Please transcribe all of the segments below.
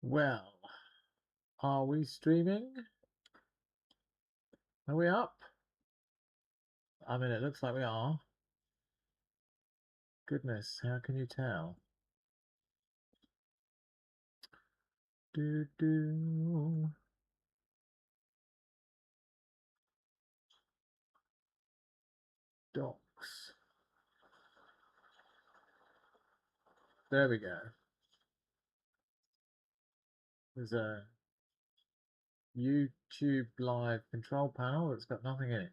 Well, are we streaming? Are we up? I mean, it looks like we are. Goodness, how can you tell? Do. Docs. There we go. There's a YouTube live control panel that's got nothing in it.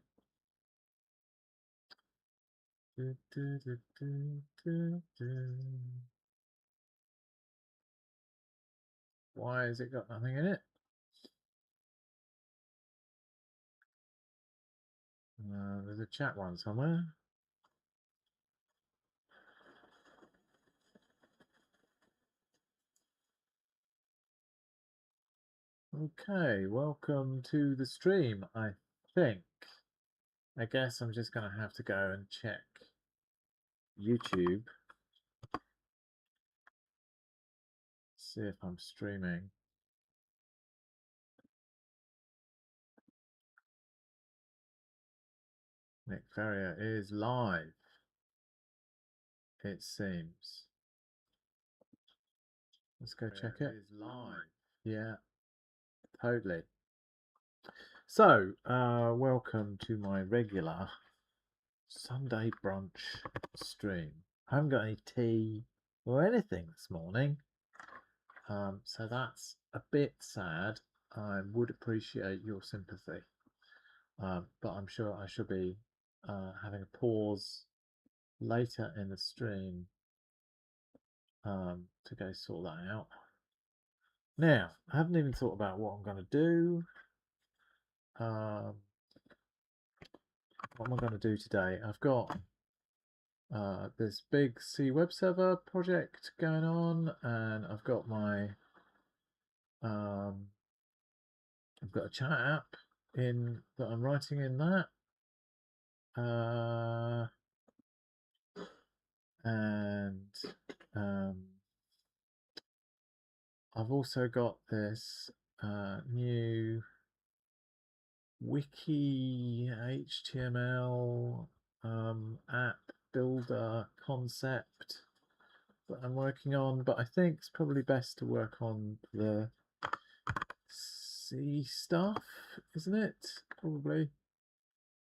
Why has it got nothing in it? There's a chat one somewhere. Okay, welcome to the stream, I think. I guess I'm just going to have to go and check YouTube. See if I'm streaming. Nic Ferrier is live, it seems. Let's go check it. Is live. Yeah, totally. So, welcome to my regular Sunday brunch stream. I haven't got any tea or anything this morning, so that's a bit sad. I would appreciate your sympathy, but I'm sure I should be having a pause later in the stream to go sort that out. Now, I haven't even thought about what I'm going to do. What am I going to do today? I've got this big C web server project going on, and I've got my I've got a chat app in that I'm writing in that, and I've also got this new wiki HTML app builder concept that I'm working on, but I think it's probably best to work on the C stuff, isn't it? Probably.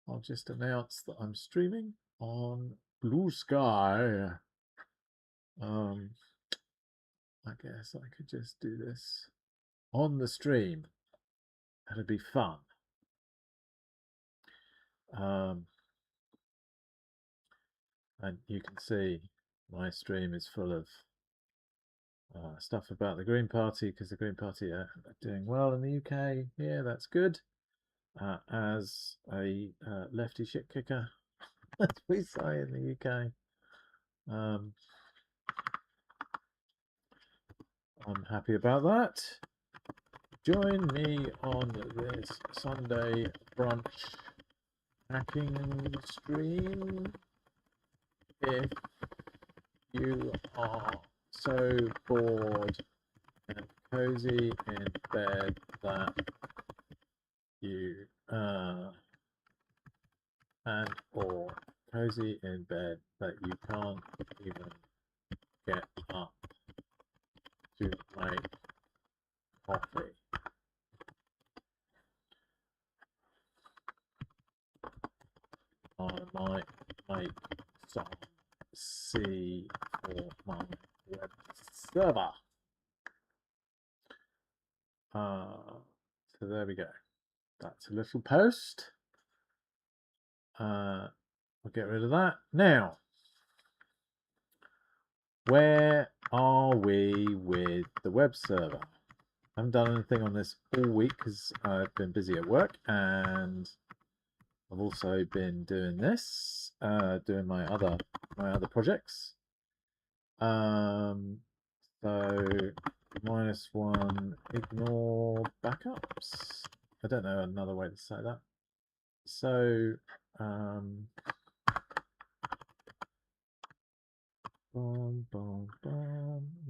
I'll just announce that I'm streaming on Blue Sky. I guess I could just do this on the stream. That'd be fun. And you can see my stream is full of stuff about the Green Party, because the Green Party are doing well in the UK. Yeah, that's good. As a lefty shit kicker, as we say in the UK. I'm happy about that. Join me on this Sunday brunch hacking stream if you are so bored and cozy in bed that you and or cozy in bed that you can't even get up to make coffee. I might make some C for my web server. So there we go. That's a little post. I'll get rid of that. Now, where are we with the web server? I haven't done anything on this all week because I've been busy at work, and I've also been doing this, doing my other projects. So -1, ignore backups. I don't know another way to say that. So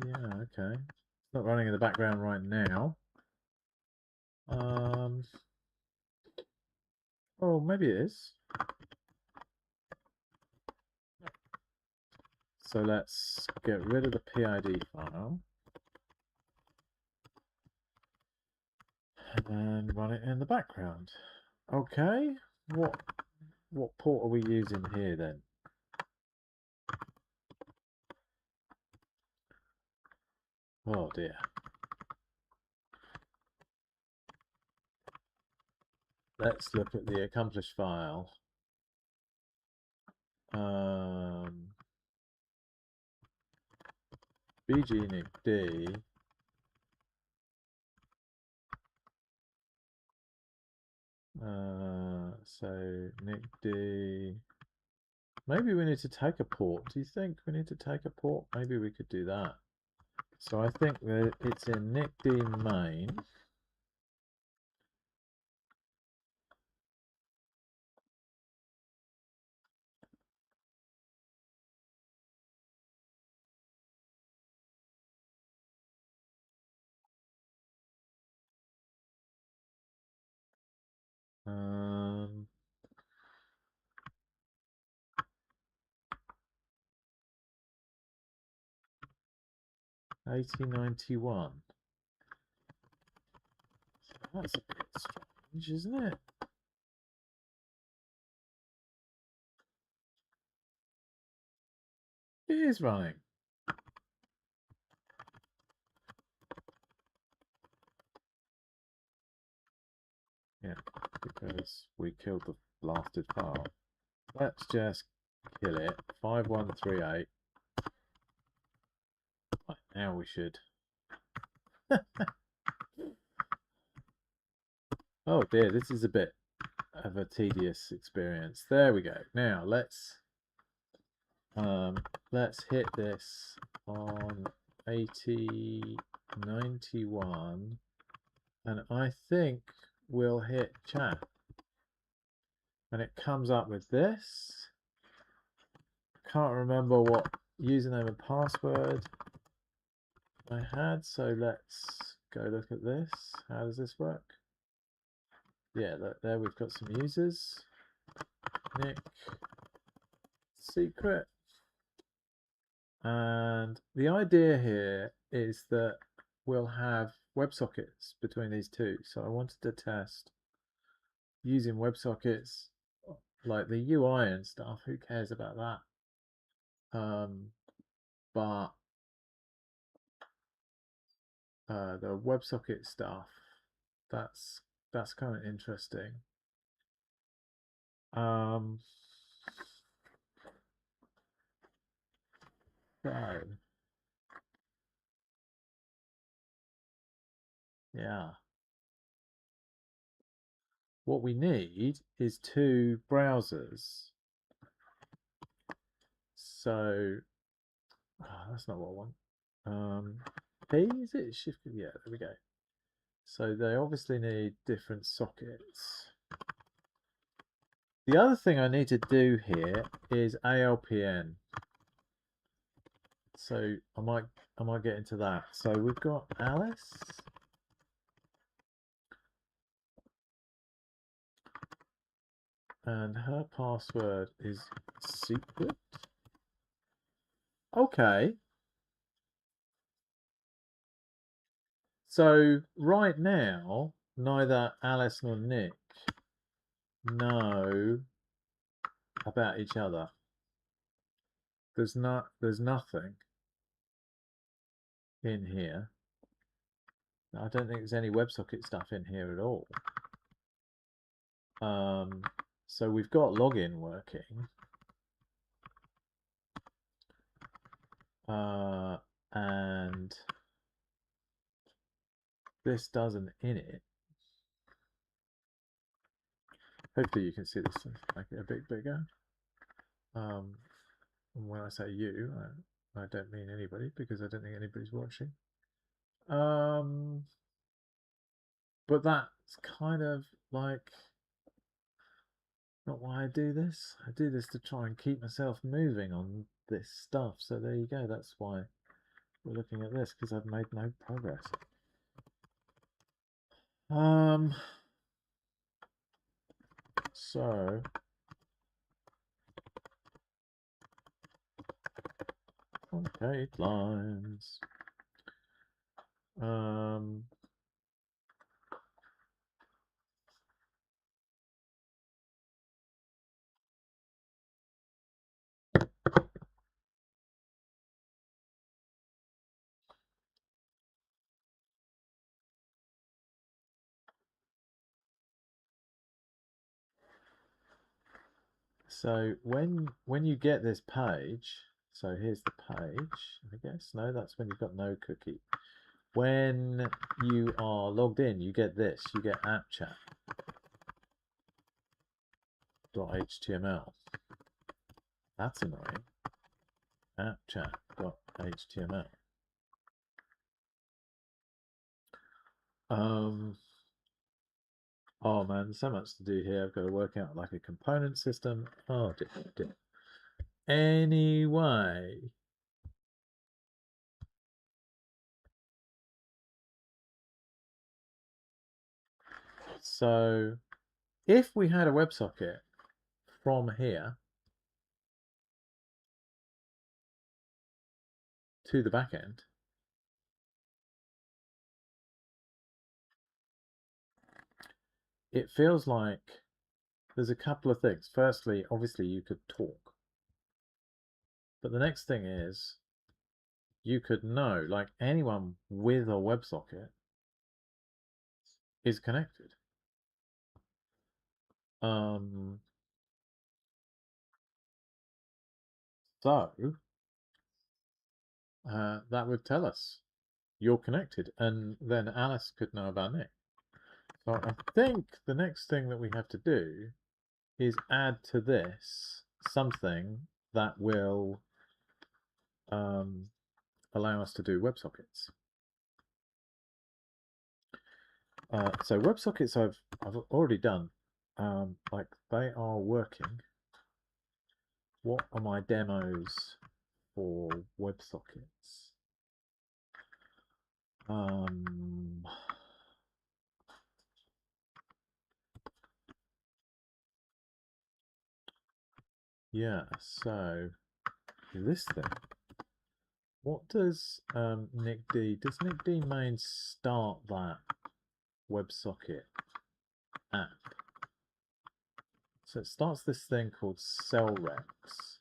yeah, okay. not running in the background right now. Oh, maybe it is. So let's get rid of the PID file and run it in the background. Okay, what port are we using here then? Oh dear. Let's look at the accomplished file. BG Nic D. So Nic D. Maybe we need to take a port. Do you think we need to take a port? Maybe we could do that. So I think that it's in Nic D main. Um, 1891. That's a bit strange, isn't it? It is running. Yeah, because we killed the blasted file. Let's just kill it. 5138. Right, now we should. Oh dear, this is a bit of a tedious experience. There we go. Now let's hit this on 8091, and I think we'll hit chat, and it comes up with this. Can't remember what username and password I had, so let's go look at this. How does this work? Yeah, look, there we've got some users. Nic secret. And the idea here is that we'll have WebSockets between these two. So I wanted to test using WebSockets, like the UI and stuff. Who cares about that? But the WebSocket stuff, that's kind of interesting. So yeah, what we need is two browsers. So that's not what I want. P, is it shift? Yeah, there we go. So they obviously need different sockets. The other thing I need to do here is ALPN. So I might get into that. So we've got Alice. And her password is secret. Okay. So right now, neither Alice nor Nic know about each other. There's nothing in here. I don't think there's any WebSocket stuff in here at all. So we've got login working. And this does an init. Hopefully you can see this, make it a bit bigger. When I say you, I don't mean anybody, because I don't think anybody's watching. But that's kind of like not why I do this. I do this to try and keep myself moving on this stuff. So there you go. That's why we're looking at this because I've made no progress. So concave lines. So when you get this page, so here's the page, I guess. No, that's when you've got no cookie. When you are logged in, you get this. You get appchat.html. That's annoying. appchat.html. Oh man, there's so much to do here. I've got to work out like a component system. Oh dear. Anyway. So if we had a WebSocket from here to the back end, it feels like there's a couple of things. Firstly, obviously you could talk. But the next thing is you could know, like anyone with a WebSocket is connected. So that would tell us you're connected, and then Alice could know about Nick. So I think the next thing that we have to do is add to this something that will allow us to do WebSockets. So WebSockets I've already done. Like they are working. What are my demos for WebSockets? Yeah, so this thing. What does Nic D? Does Nic D main start that WebSocket app? So it starts this thing called CellRex.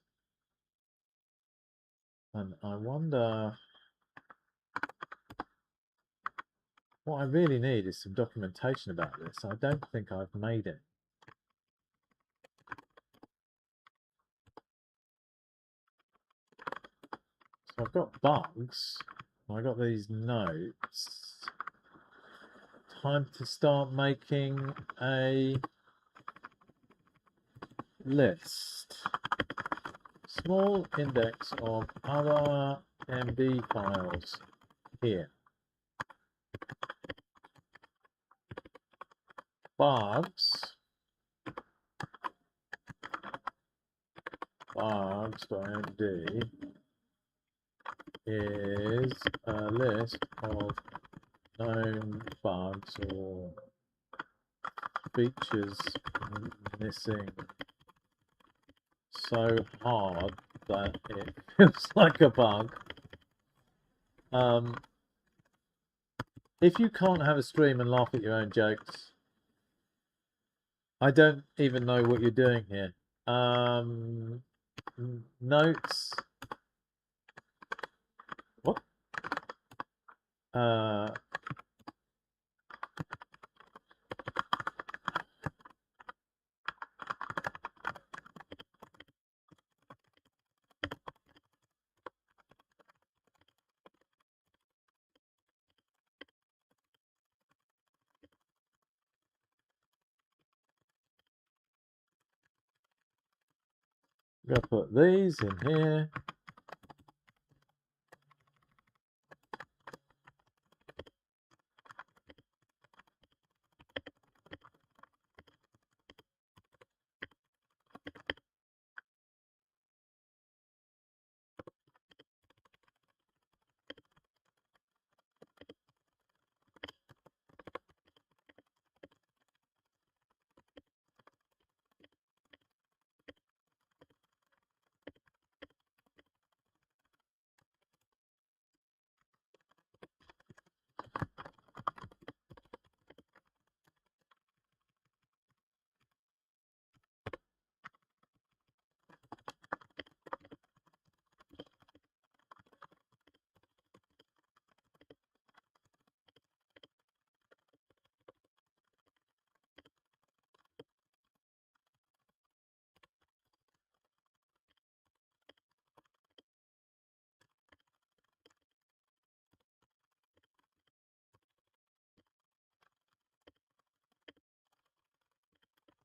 And I wonder, what I really need is some documentation about this. I don't think I've made it. So I've got bugs. I got these notes. Time to start making a list. Small index of other MD files here. bugs.md is a list of known bugs or features missing so hard that it feels like a bug. If you can't have a stream and laugh at your own jokes, I don't even know what you're doing here. Notes. What? I'm going to put these in here.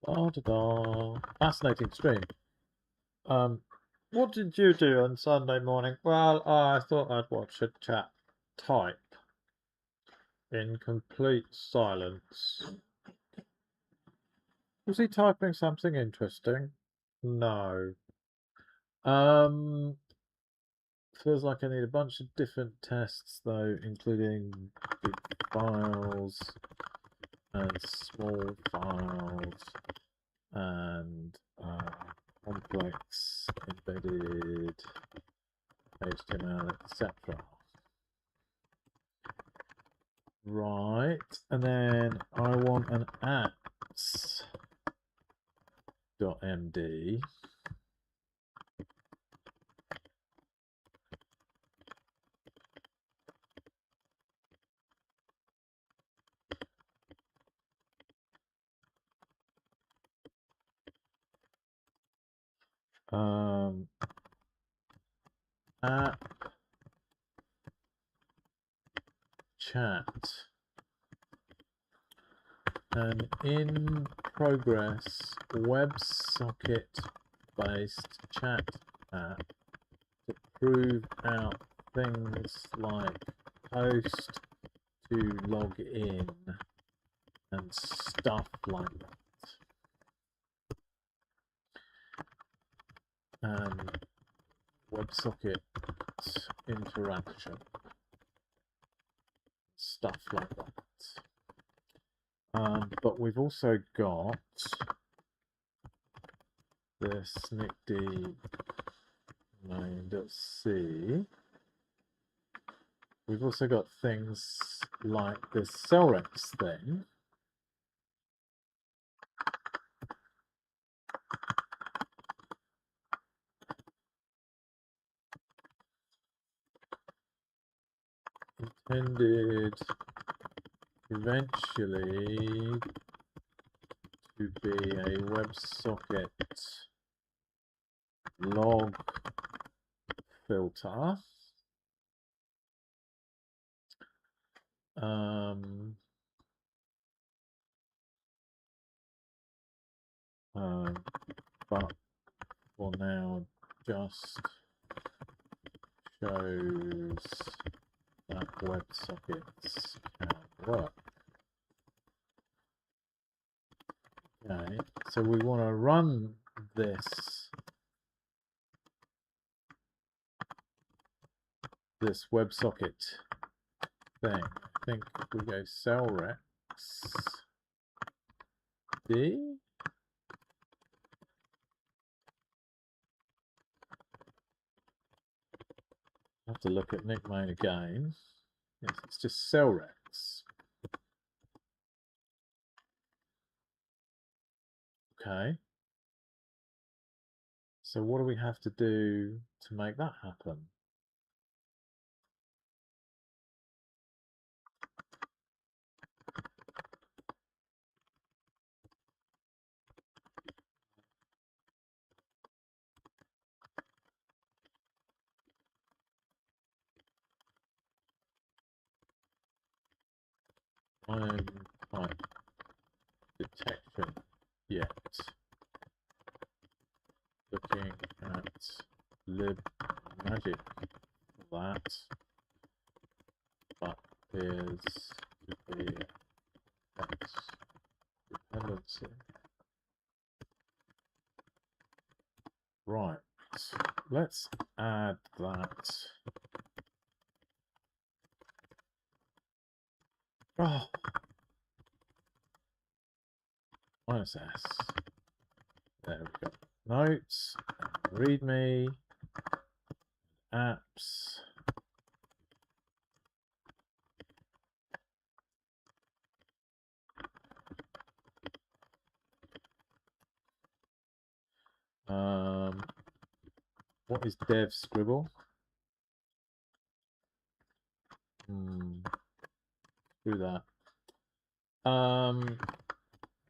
Da, da, da. Fascinating stream. What did you do on Sunday morning? Well, I thought I'd watch a chap type in complete silence. Was he typing something interesting? No. Feels like I need a bunch of different tests though, including big files and small files and complex embedded HTML, etc. Right, and then I want an apps.md. App chat, an in progress WebSocket based chat app to prove out things like post to log in and stuff like that. And WebSocket interaction, stuff like that. But we've also got this nicd main.c. We've also got things like this cellrex thing. Intended eventually to be a WebSocket log filter. But for now just shows that WebSockets can work. Okay, so we want to run this WebSocket thing. I think if we go cellrex D. I have to look at nickmain again. Yes, it's just cellrex. Okay. So what do we have to do to make that happen? I'm type detection yet. Looking at libmagic for that, but appears to be X dependency. Right, let's add that. Oh, minus S. There we go. Notes, readme, apps. What is dev scribble? Do that.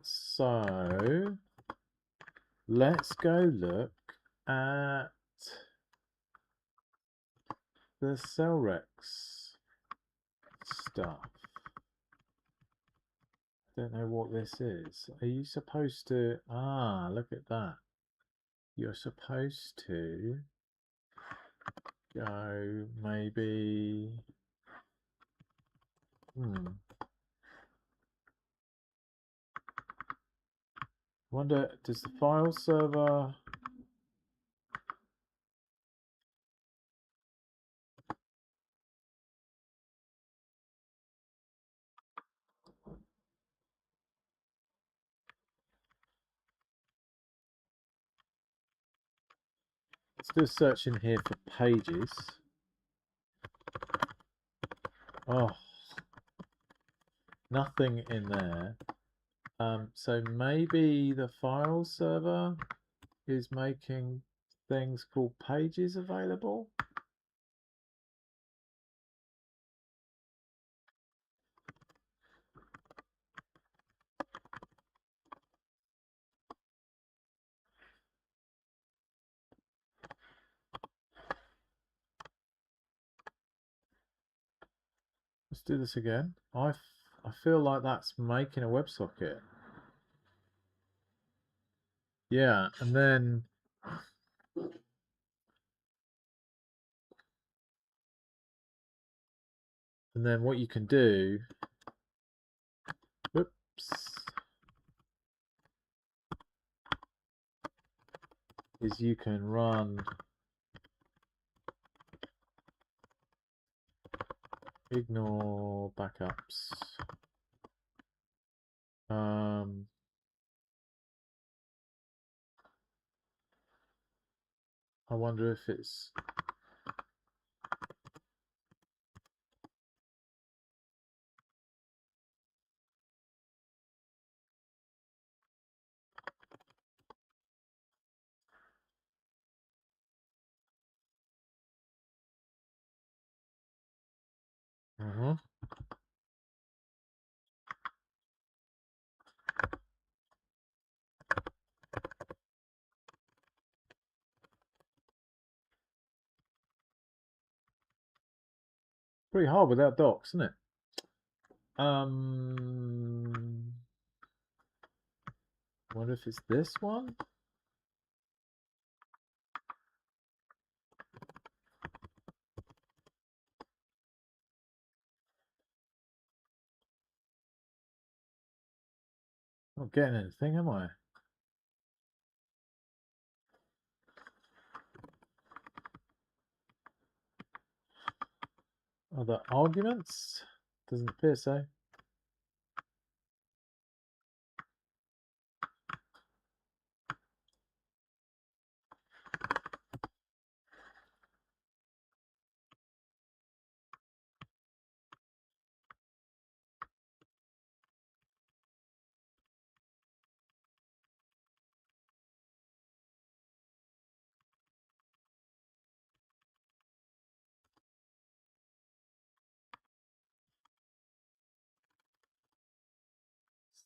So let's go look at the cellrex stuff. Don't know what this is. Are you supposed to... Ah, look at that. You're supposed to go maybe... Wonder, does the file server... Let's do a search in here for pages. Oh, nothing in there. So maybe the file server is making things called pages available. Let's do this again. I feel like that's making a WebSocket. Yeah, and then what you can do, whoops, is you can run ignore backups. I wonder if it's... Pretty hard without docs, isn't it? Wonder if it's this one? Not getting anything, am I? Other arguments? Doesn't appear so.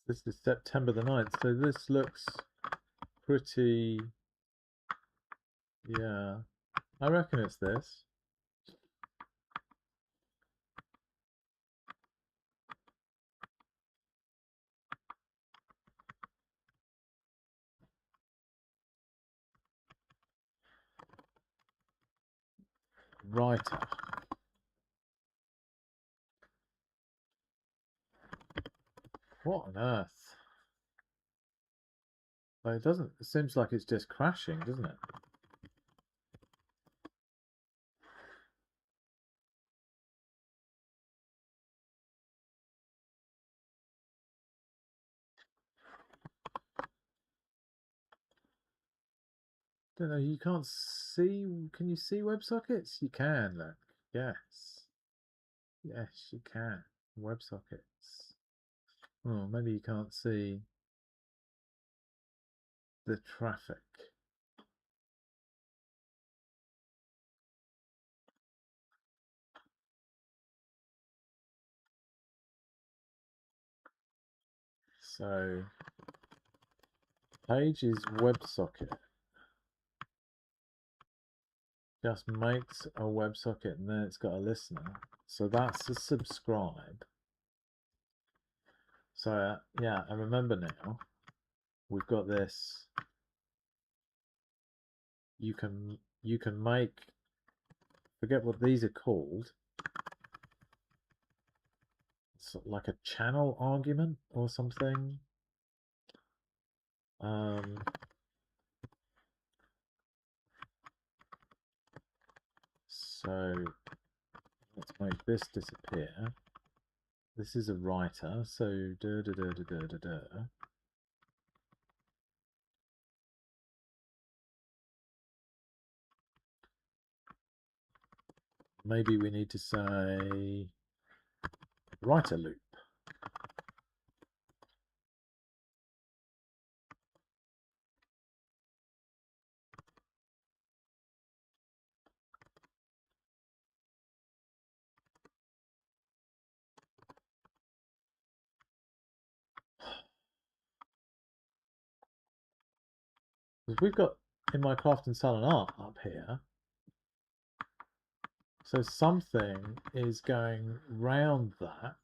This is September the 9th, so this looks pretty... Yeah, I reckon it's this. Writer. What on earth? Well, it doesn't... It seems like it's just crashing, doesn't it? Don't know, you can't see... Can you see WebSockets? You can, look. Yes. Yes, you can. WebSockets. Oh, maybe you can't see the traffic. So, page is WebSocket. Just makes a WebSocket and then it's got a listener. So that's a subscribe. So yeah, I remember now. We've got this. You can make, forget what these are called. It's like a channel argument or something. So let's make this disappear. This is a writer, so maybe we need to say writer loop. Because we've got in my craft and sell and art up here, so something is going round that.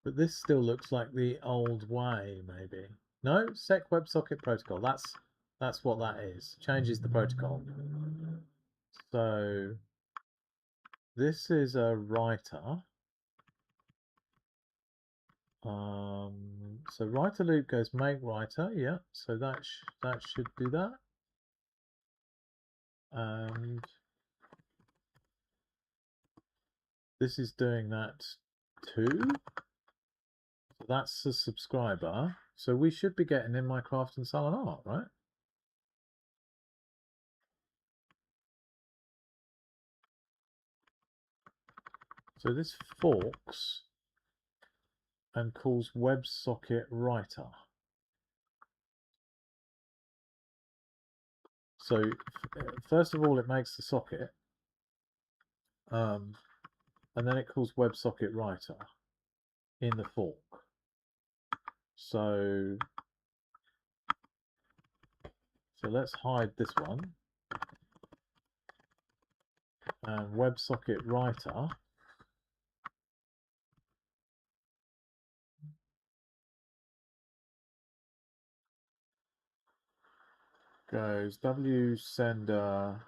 But this still looks like the old way, maybe. No, sec WebSocket protocol. That's what that is. Changes the protocol. So this is a writer. So writer loop goes make writer, yeah. So that should do that. And this is doing that too. So that's a subscriber. So we should be getting in my craft and sell and art, right? So this forks and calls WebSocket writer. So first of all, it makes the socket, and then it calls WebSocket writer in the fork. So let's hide this one, and WebSocket writer goes W sender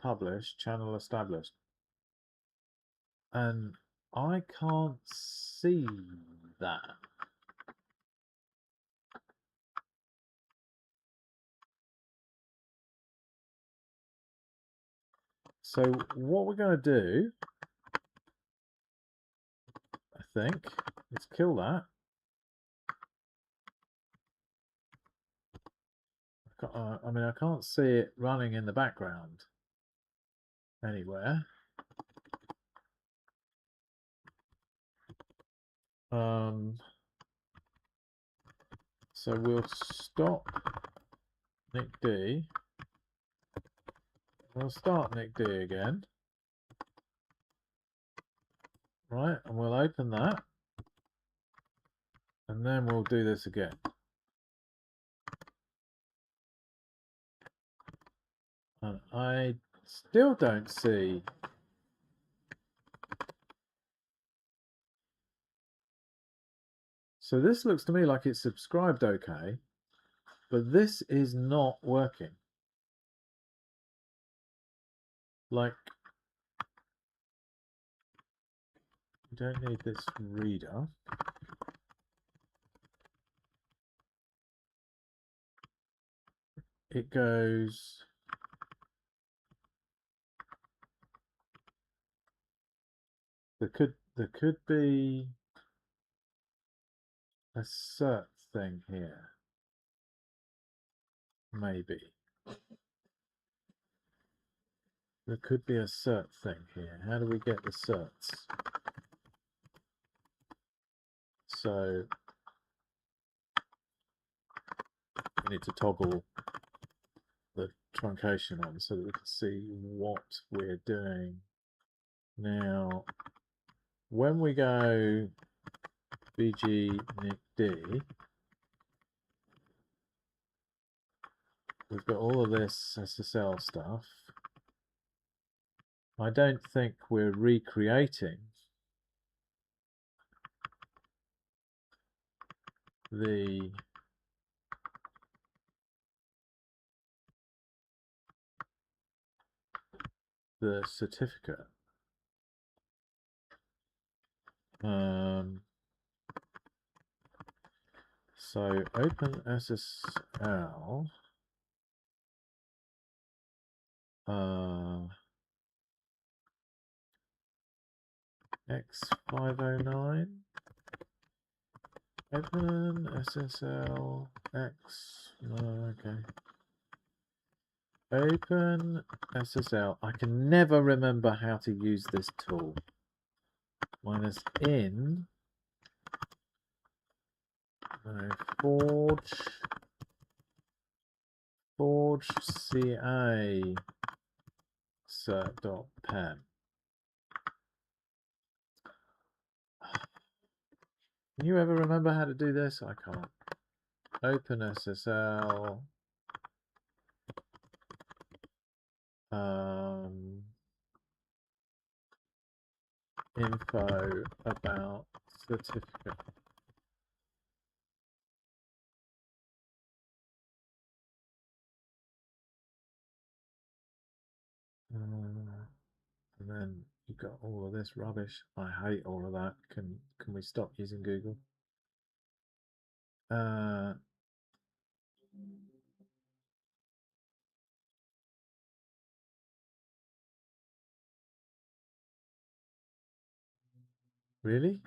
publish channel established, and I can't see that. So what we're going to do, I think, is kill that. I mean, I can't see it running in the background anywhere. So we'll stop Nic D. We'll start Nic D again. Right, and we'll open that. And then we'll do this again. And I still don't see. So this looks to me like it's subscribed okay, but this is not working. Like, you don't need this reader. It goes. There could be a cert thing here. Maybe. There could be a cert thing here. How do we get the certs? So we need to toggle the truncation on so that we can see what we're doing. Now, when we go BG Nic D, we've got all of this SSL stuff. I don't think we're recreating the certificate. So open SSL X509 open SSL X okay. Open SSL. I can never remember how to use this tool. -in forge ca cert.pem. Can you ever remember how to do this? I can't. Open SSL. Info about certificate. And then you've got all of this rubbish. I hate all of that. Can we stop using Google? Really?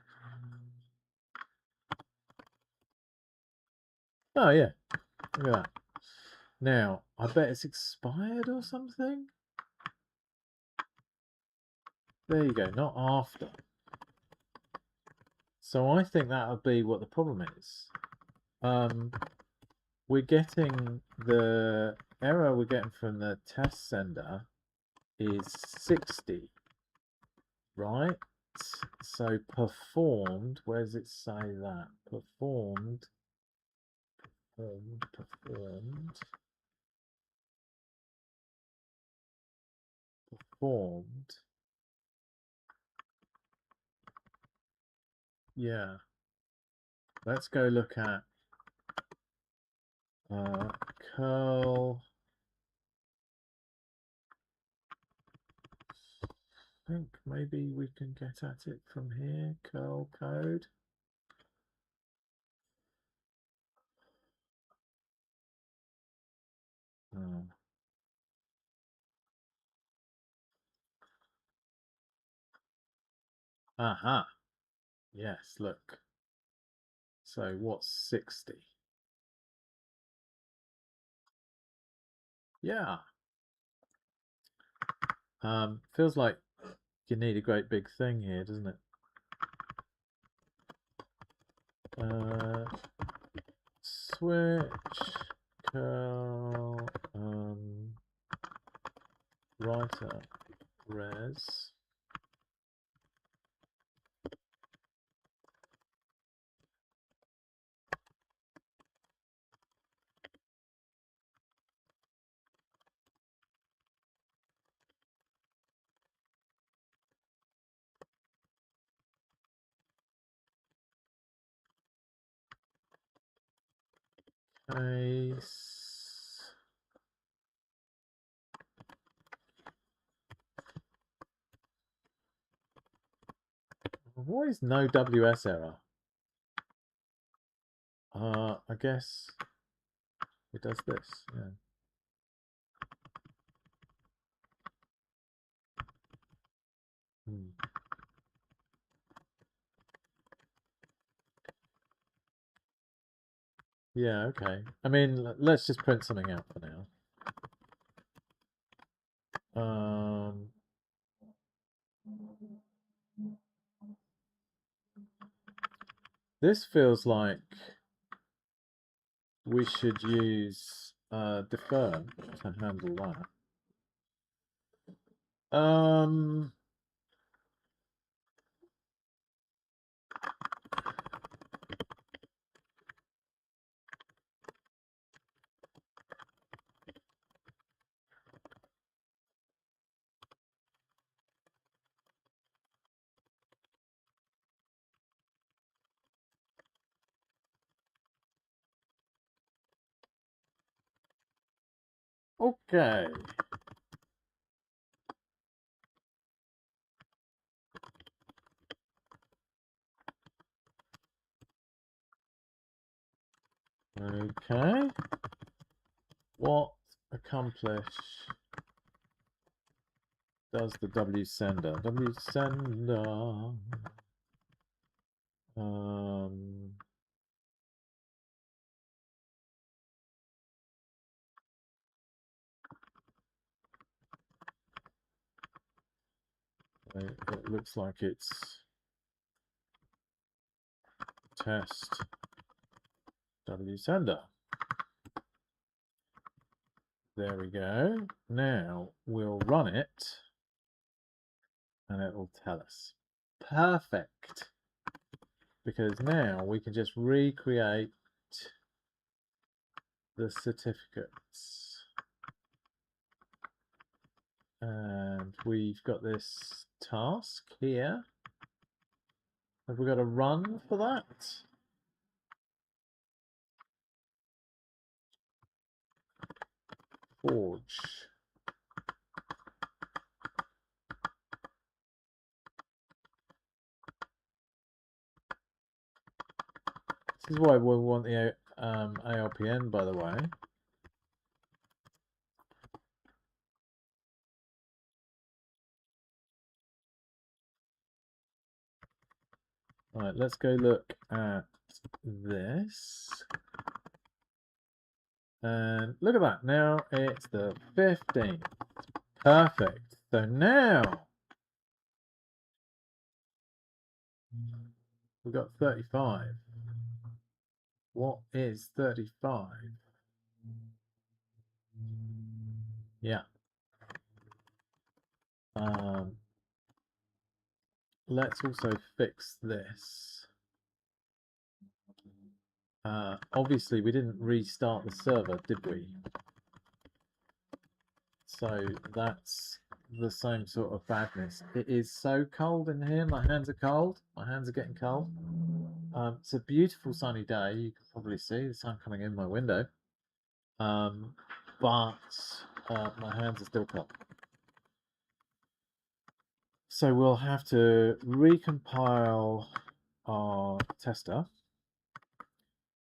Oh yeah, look at that. Now, I bet it's expired or something. There you go, not after. So I think that'll be what the problem is. We're getting the error we're getting from the test sender is 60, right? So performed, where does it say that? Performed. Yeah. Let's go look at curl. I think maybe we can get at it from here. Curl code. Aha. Yes, look. So what's 60? Yeah. Feels like you need a great big thing here, doesn't it? Switch curl writer res. Case. What is no WS error? I guess it does this, yeah. Yeah, okay. I mean, let's just print something out for now. This feels like we should use defer to handle that. Okay. Okay. What accomplish does the W sender? W sender. It looks like it's test W sender. There we go. Now we'll run it and it will tell us. Perfect. Because now we can just recreate the certificates. And we've got this task here. Have we got a run for that? Forge. This is why we want the ALPN, by the way. Right, let's go look at this. And look at that. Now it's the 15th. Perfect. So now we've got 35. What is 35? Yeah. Let's also fix this. Obviously, we didn't restart the server, did we? So that's the same sort of badness. It is so cold in here. My hands are cold. My hands are getting cold. It's a beautiful sunny day. You can probably see the sun coming in my window. But my hands are still cold. So we'll have to recompile our tester.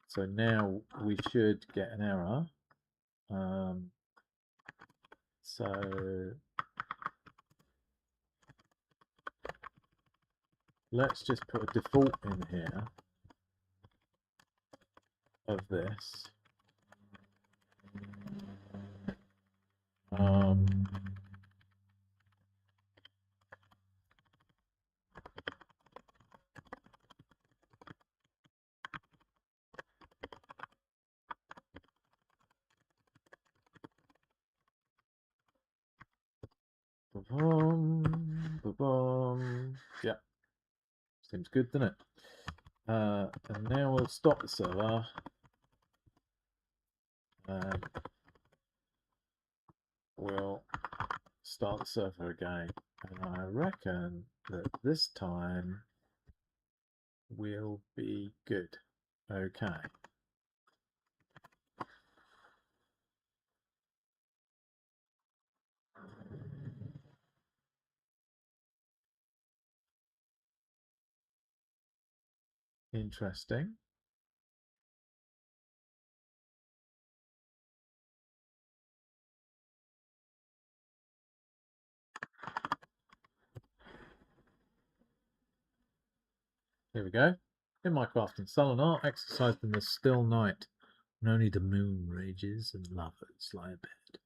So now we should get an error. So let's just put a default in here of this. Yeah, seems good, doesn't it? And now we'll stop the server. And we'll start the server again. And I reckon that this time will be good. Okay. Interesting. Here we go. In my crafting sullen art, exercised in the still night, when only the moon rages and lovers lie abed.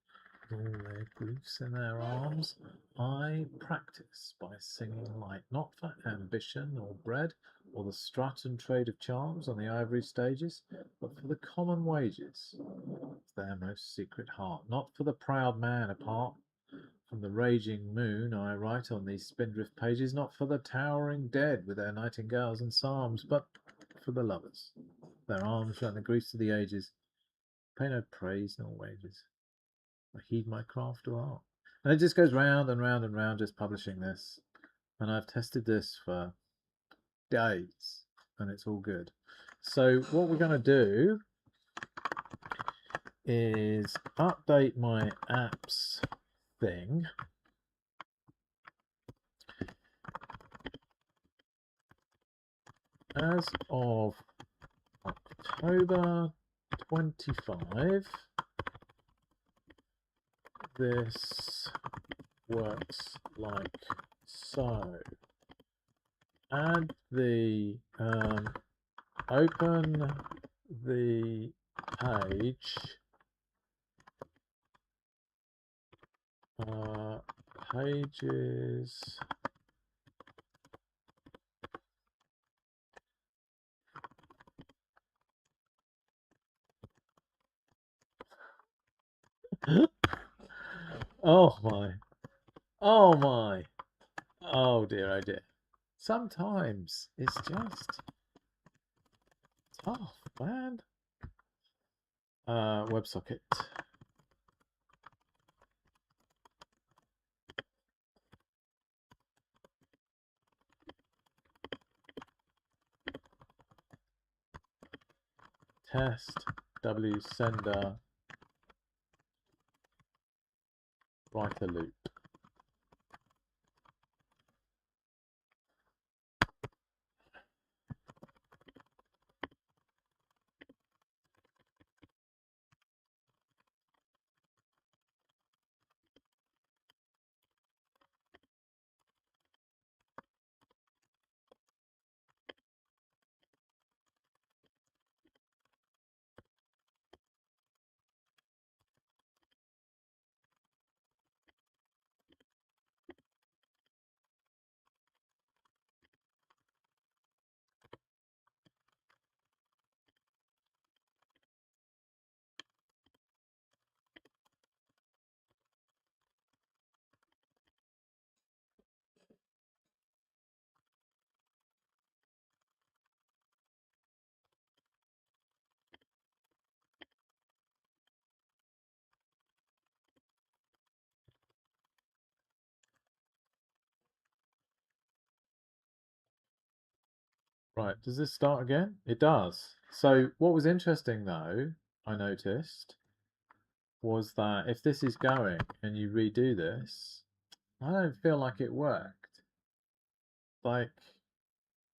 With all their griefs in their arms, I practice by singing light, not for ambition or bread, or the strut and trade of charms on the ivory stages, but for the common wages of their most secret heart, not for the proud man apart. From the raging moon I write on these spindrift pages, not for the towering dead with their nightingales and psalms, but for the lovers. Their arms shine the griefs of the ages, pay no praise nor wages. I heed my craft or art. And it just goes round and round and round just publishing this. And I've tested this for days and it's all good. So what we're going to do is update my apps thing. As of October 25, this works like so. Add the open the page pages oh my, oh my, oh dear, oh dear. Sometimes it's just tough, man. WebSocket. Test W sender write a loop. Right, does this start again? It does. So what was interesting though, I noticed, was that if this is going and you redo this, I don't feel like it worked. Like,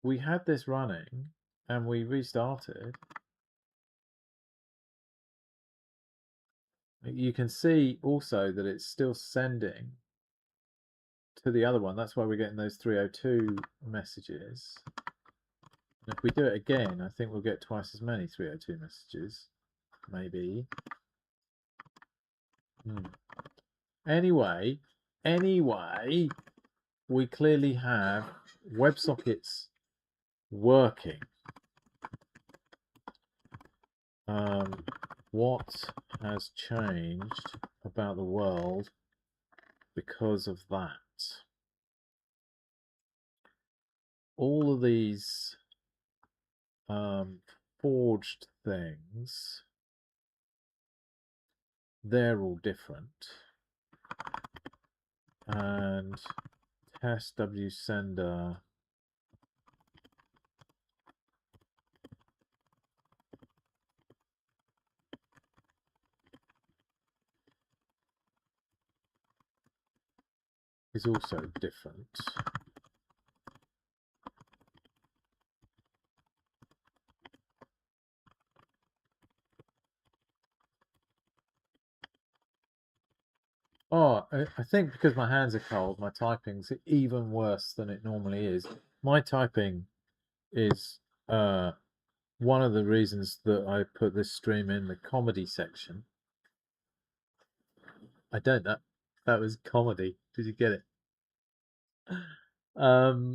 we had this running and we restarted. You can see also that it's still sending to the other one. That's why we're getting those 302 messages. And if we do it again, I think we'll get twice as many 302 messages. Maybe. Anyway, we clearly have WebSockets working. What has changed about the world because of that? All of these forged things, they're all different. And test W sender is also different. Oh, I think because my hands are cold, my typing's even worse than it normally is. My typing is one of the reasons that I put this stream in the comedy section. I don't know. That was comedy. Did you get it? That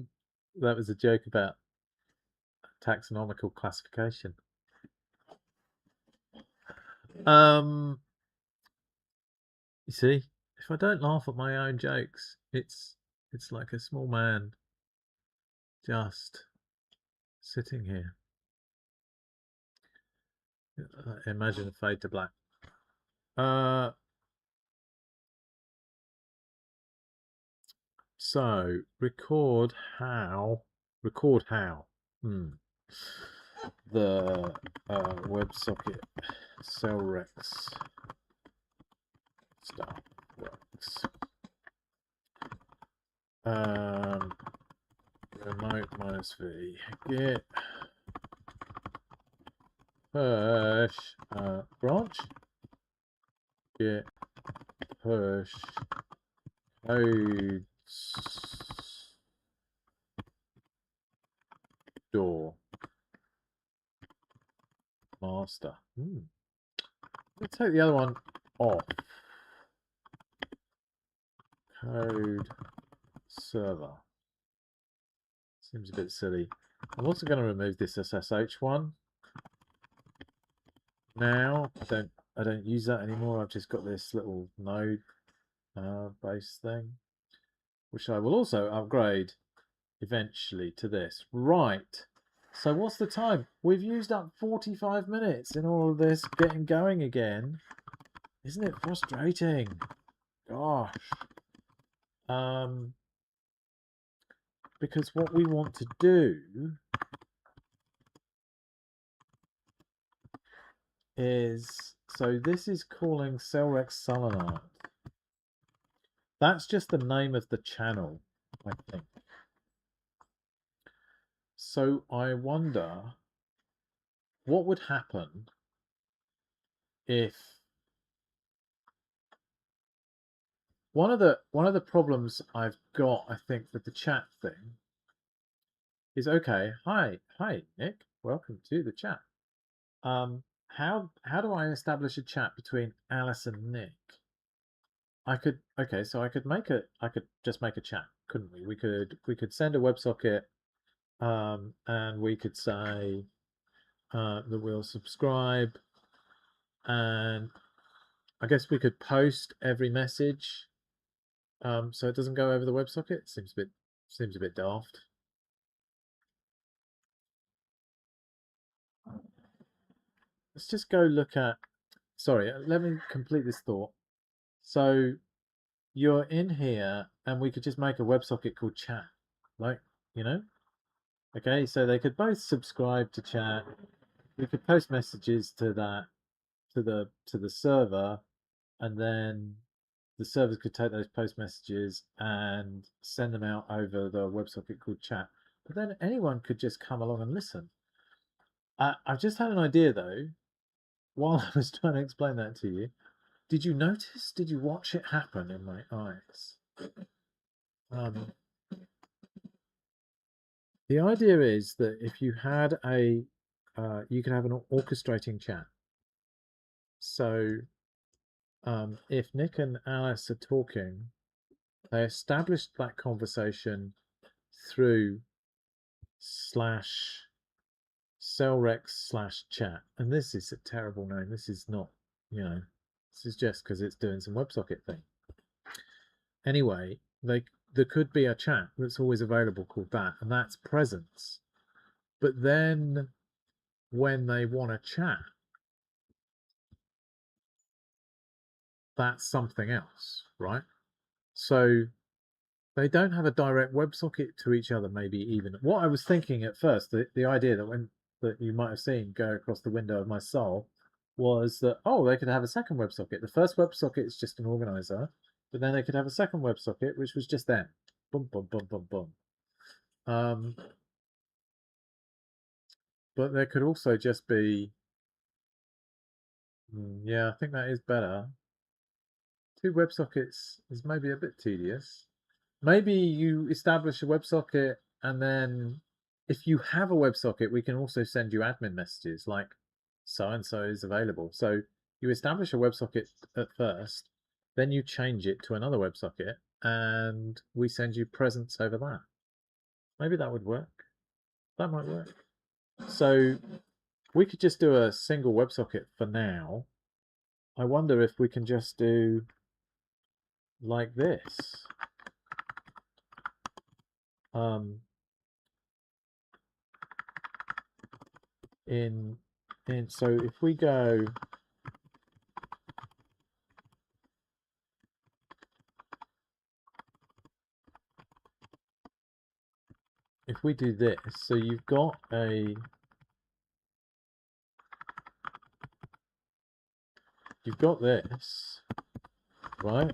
was a joke about taxonomical classification. You see, if I don't laugh at my own jokes, it's like a small man just sitting here. Imagine a fade to black. So record how. the WebSocket Cellrex stuff works. Remote -v git push branch git push code store master. Let's take the other one off. Code server. Seems a bit silly. I'm also going to remove this SSH one. Now I don't use that anymore. I've just got this little node base thing, which I will also upgrade eventually to this. Right. So what's the time? We've used up 45 minutes in all of this getting going again. Isn't it frustrating? Gosh. Because what we want to do is, so this is calling Cellrex Solanite. That's just the name of the channel, I think. So I wonder what would happen if one of the problems I've got, I think, with the chat thing is, okay, hi Nick, welcome to the chat. How do I establish a chat between Alice and Nick? I could just make a chat, couldn't we? We could send a WebSocket, and we could say that we'll subscribe, and I guess we could post every message, so it doesn't go over the WebSocket. Seems a bit daft. Let's just go look at. Sorry, let me complete this thought. So you're in here, and we could just make a WebSocket called chat, like, you know. Okay, so they could both subscribe to chat. We could post messages to that, to the server, and then the servers could take those post messages and send them out over the WebSocket called chat. But then anyone could just come along and listen. I've just had an idea though, while I was trying to explain that to you. Did you notice? Did you watch it happen in my eyes? The idea is that if you had you could have an orchestrating chat. So if Nick and Alice are talking, they established that conversation through /cellrex/chat. And this is a terrible name. This is not, this is just because it's doing some WebSocket thing. Anyway, there could be a chat that's always available called that, and that's presence. But then when they want to chat, that's something else, right? So they don't have a direct WebSocket to each other, maybe even. What I was thinking at first, the idea that you might have seen go across the window of my soul, was that, oh, they could have a second WebSocket. The first WebSocket is just an organizer, but then they could have a second WebSocket, which was just them. Boom, boom, boom, boom, boom. But there could also just be, yeah, I think that is better. 2 WebSockets is maybe a bit tedious. Maybe you establish a WebSocket, and then if you have a WebSocket, we can also send you admin messages like so-and-so is available. So you establish a WebSocket at first, then you change it to another WebSocket, and we send you presents over that. Maybe that would work. That might work. So we could just do a single WebSocket for now. I wonder if we can just do like this. So if we go, if we do this, so you've got a you've got this, right?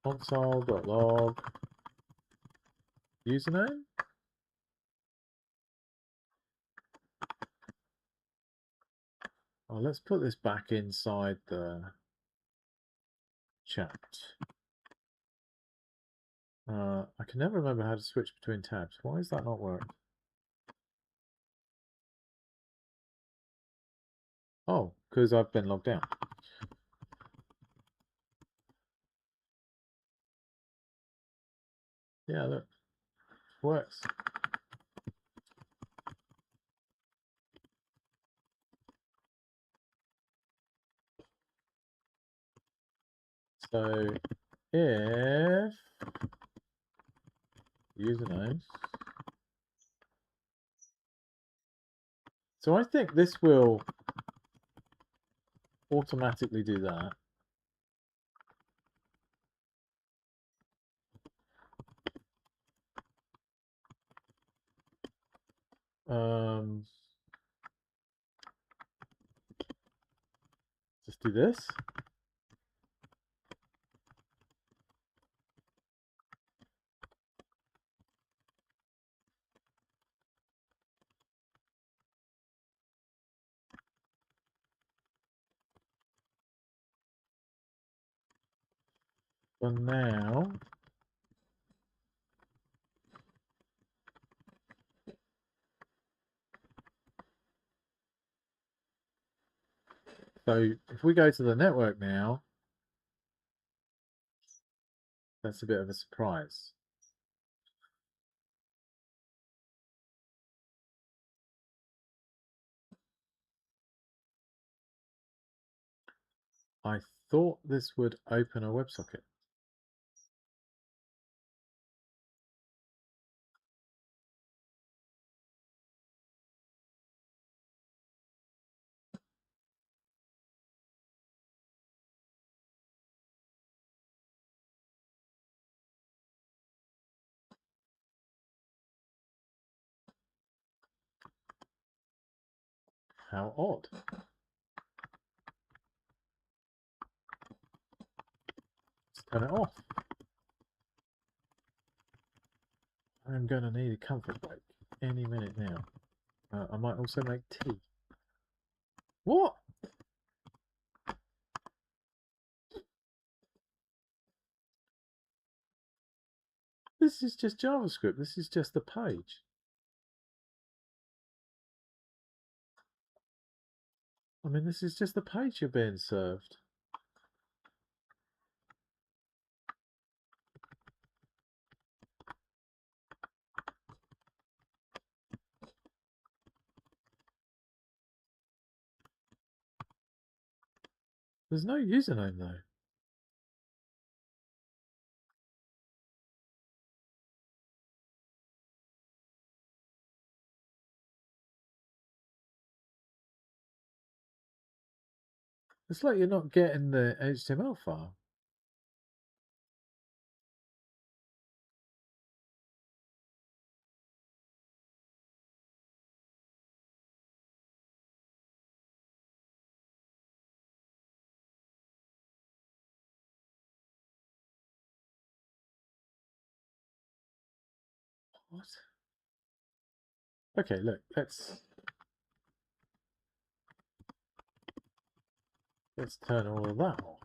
Console.log username. Oh, let's put this back inside the chat. I can never remember how to switch between tabs. Why is that not working? Oh, because I've been logged out. Yeah, look, works. So if username, so I think this will automatically do that. Just do this. For now, so if we go to the network now, that's a bit of a surprise. I thought this would open a WebSocket. How odd. Let's turn it off. I'm going to need a comfort break any minute now. I might also make tea. What? This is just JavaScript. This is just the page. I mean, this is just the page you're being served. There's no username though. It's like you're not getting the HTML file. What? Okay, look, let's turn all of that off.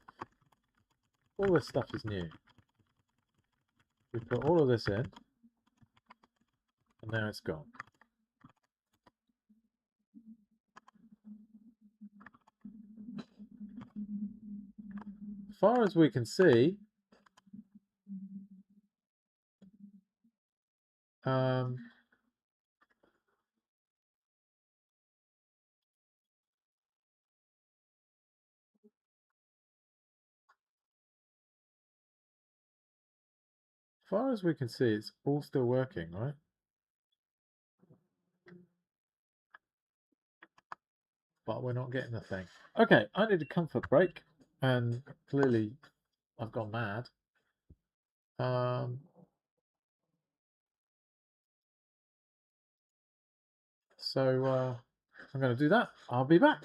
All this stuff is new. We put all of this in, and now it's gone. As far as we can see, as far as we can see, it's all still working, right? But we're not getting the thing. Okay, I need a comfort break, and clearly I've gone mad. So I'm going to do that. I'll be back.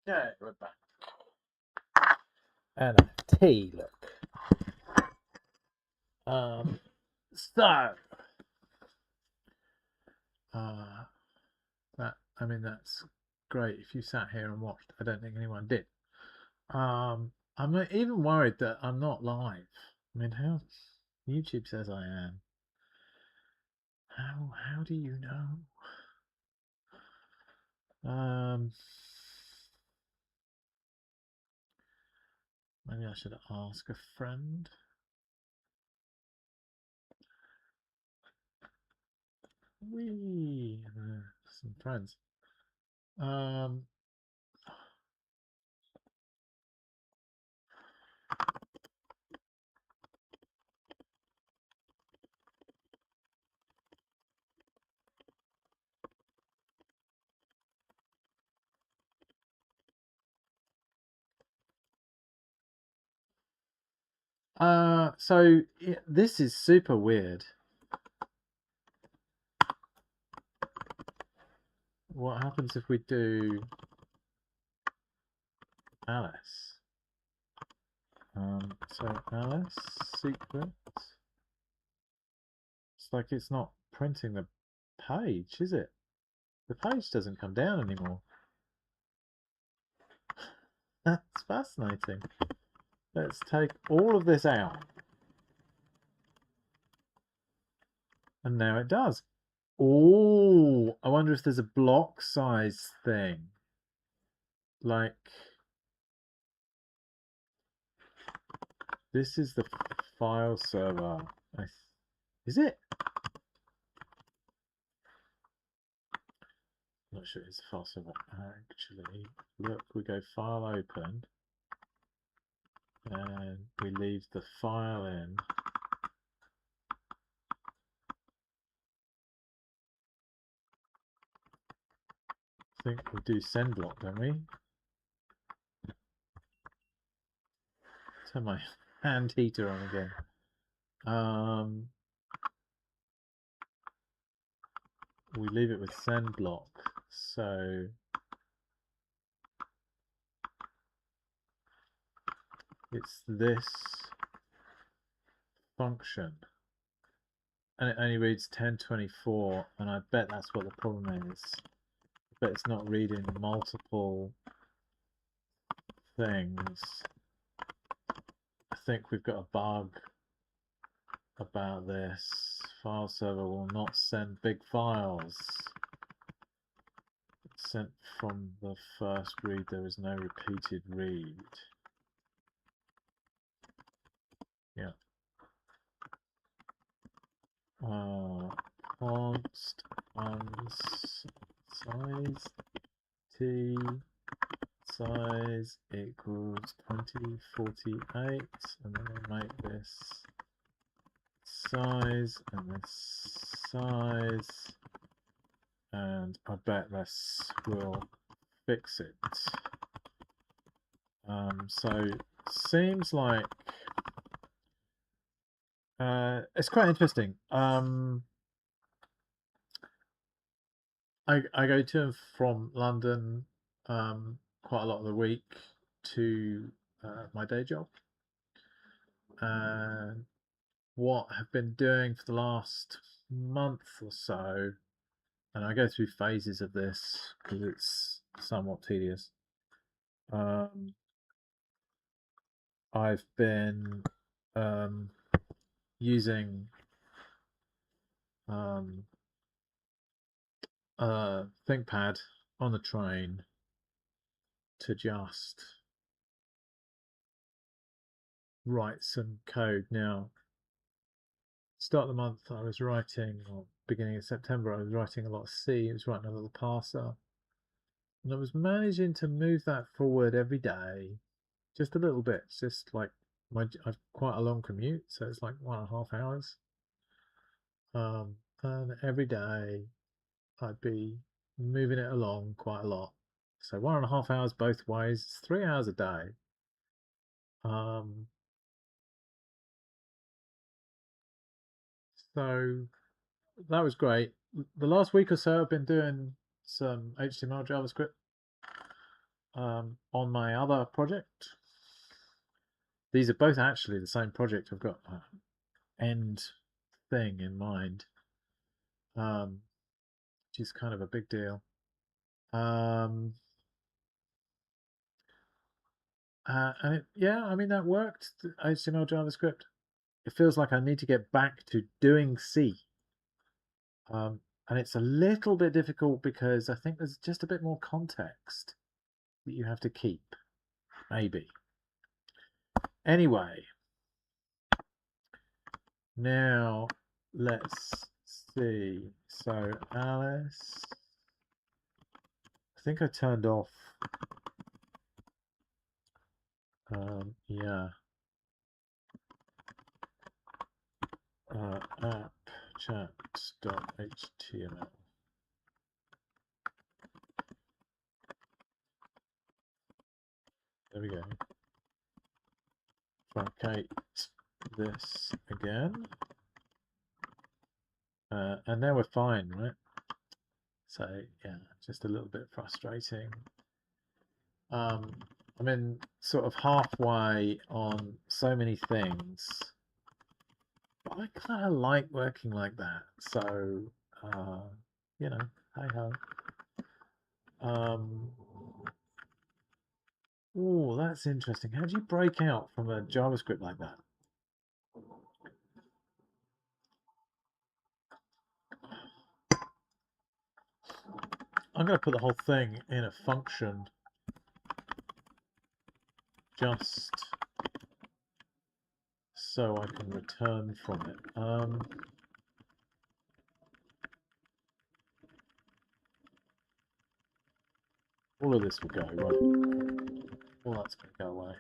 Yeah, we're back. NFT look. So that, I mean, that's great. If you sat here and watched, I don't think anyone did. I'm not even worried that I'm not live. I mean, how YouTube says I am. How do you know? Maybe I should ask a friend. Wee, some friends. So this is super weird. What happens if we do Alice? So Alice secret. It's like it's not printing the page, is it? The page doesn't come down anymore. That's fascinating. Let's take all of this out. And now it does. Oh, I wonder if there's a block size thing. Like, this is the file server. Is it? I'm not sure it's the file server. Actually, look, we go file open. And we leave the file in. I think we do send block, don't we? Turn my hand heater on again. we leave it with send block. So it's this function, and it only reads 1024, and I bet that's what the problem is. I bet it's not reading multiple things. I think we've got a bug about this. File server will not send big files. It's sent from the first read, there is no repeated read. Yeah. Const size t size equals 2048, and then we'll make this size and this size, and I bet this will fix it. So seems like it's quite interesting. I go to and from London quite a lot of the week to my day job, and what I've been doing for the last month or so, and I go through phases of this because it's somewhat tedious. I've been using ThinkPad on the train to just write some code. Now, start of the month I was writing, or beginning of September I was writing a lot of C. I was writing a little parser, and I was managing to move that forward every day, just a little bit. It's just like I've quite a long commute, so it's like 1.5 hours, and every day I'd be moving it along quite a lot. So 1.5 hours both ways, it's 3 hours a day. So that was great. The last week or so I've been doing some HTML JavaScript on my other project. These are both actually the same project. I've got an end thing in mind, which is kind of a big deal. And yeah, I mean, that worked. HTML JavaScript. It feels like I need to get back to doing C. And it's a little bit difficult because I think there's just a bit more context that you have to keep, maybe. Anyway, now let's see. So Alice, I think I turned off, yeah, app chat.html. There we go. Truncate this again. And now we're fine, right? So yeah, just a little bit frustrating. I'm in sort of halfway on so many things, but I kind of like working like that. So you know, hey ho. Oh, that's interesting. How do you break out from a JavaScript like that? I'm going to put the whole thing in a function just so I can return from it. All of this will go, right? All that's going to go away.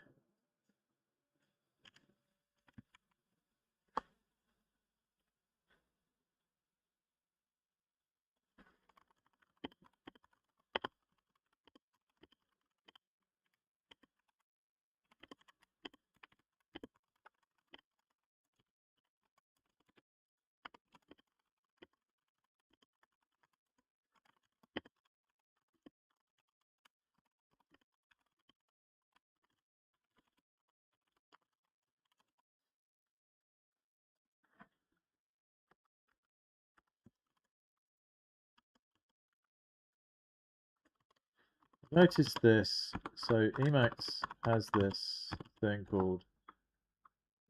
Notice this. So Emacs has this thing called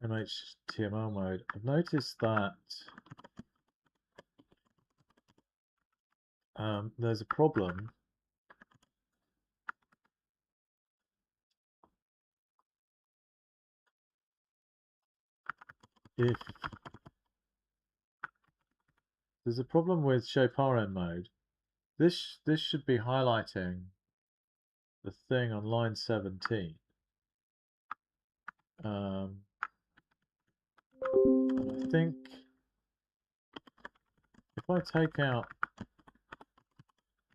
HTML mode. I've noticed that there's a problem if there's a problem with show parent mode. This should be highlighting the thing on line 17. And I think if I take out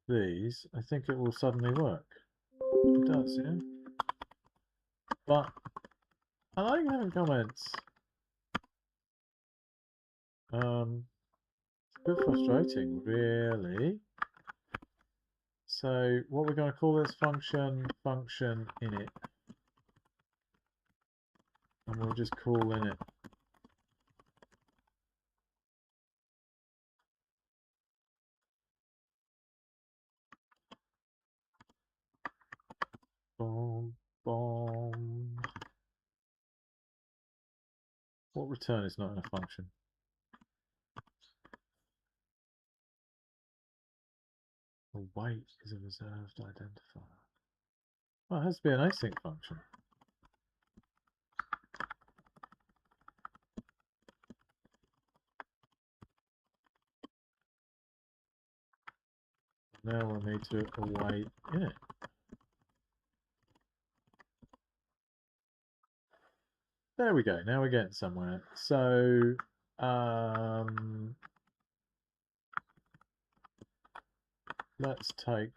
these, I think it will suddenly work. It does, yeah. But I like having comments. It's a bit frustrating, really. So what we're going to call this function init, and we'll just call init. Boom, boom. What return is not in a function? Await is a reserved identifier. Well, it has to be an async function. Now we'll need to await init. There we go. Now we're getting somewhere. So let's take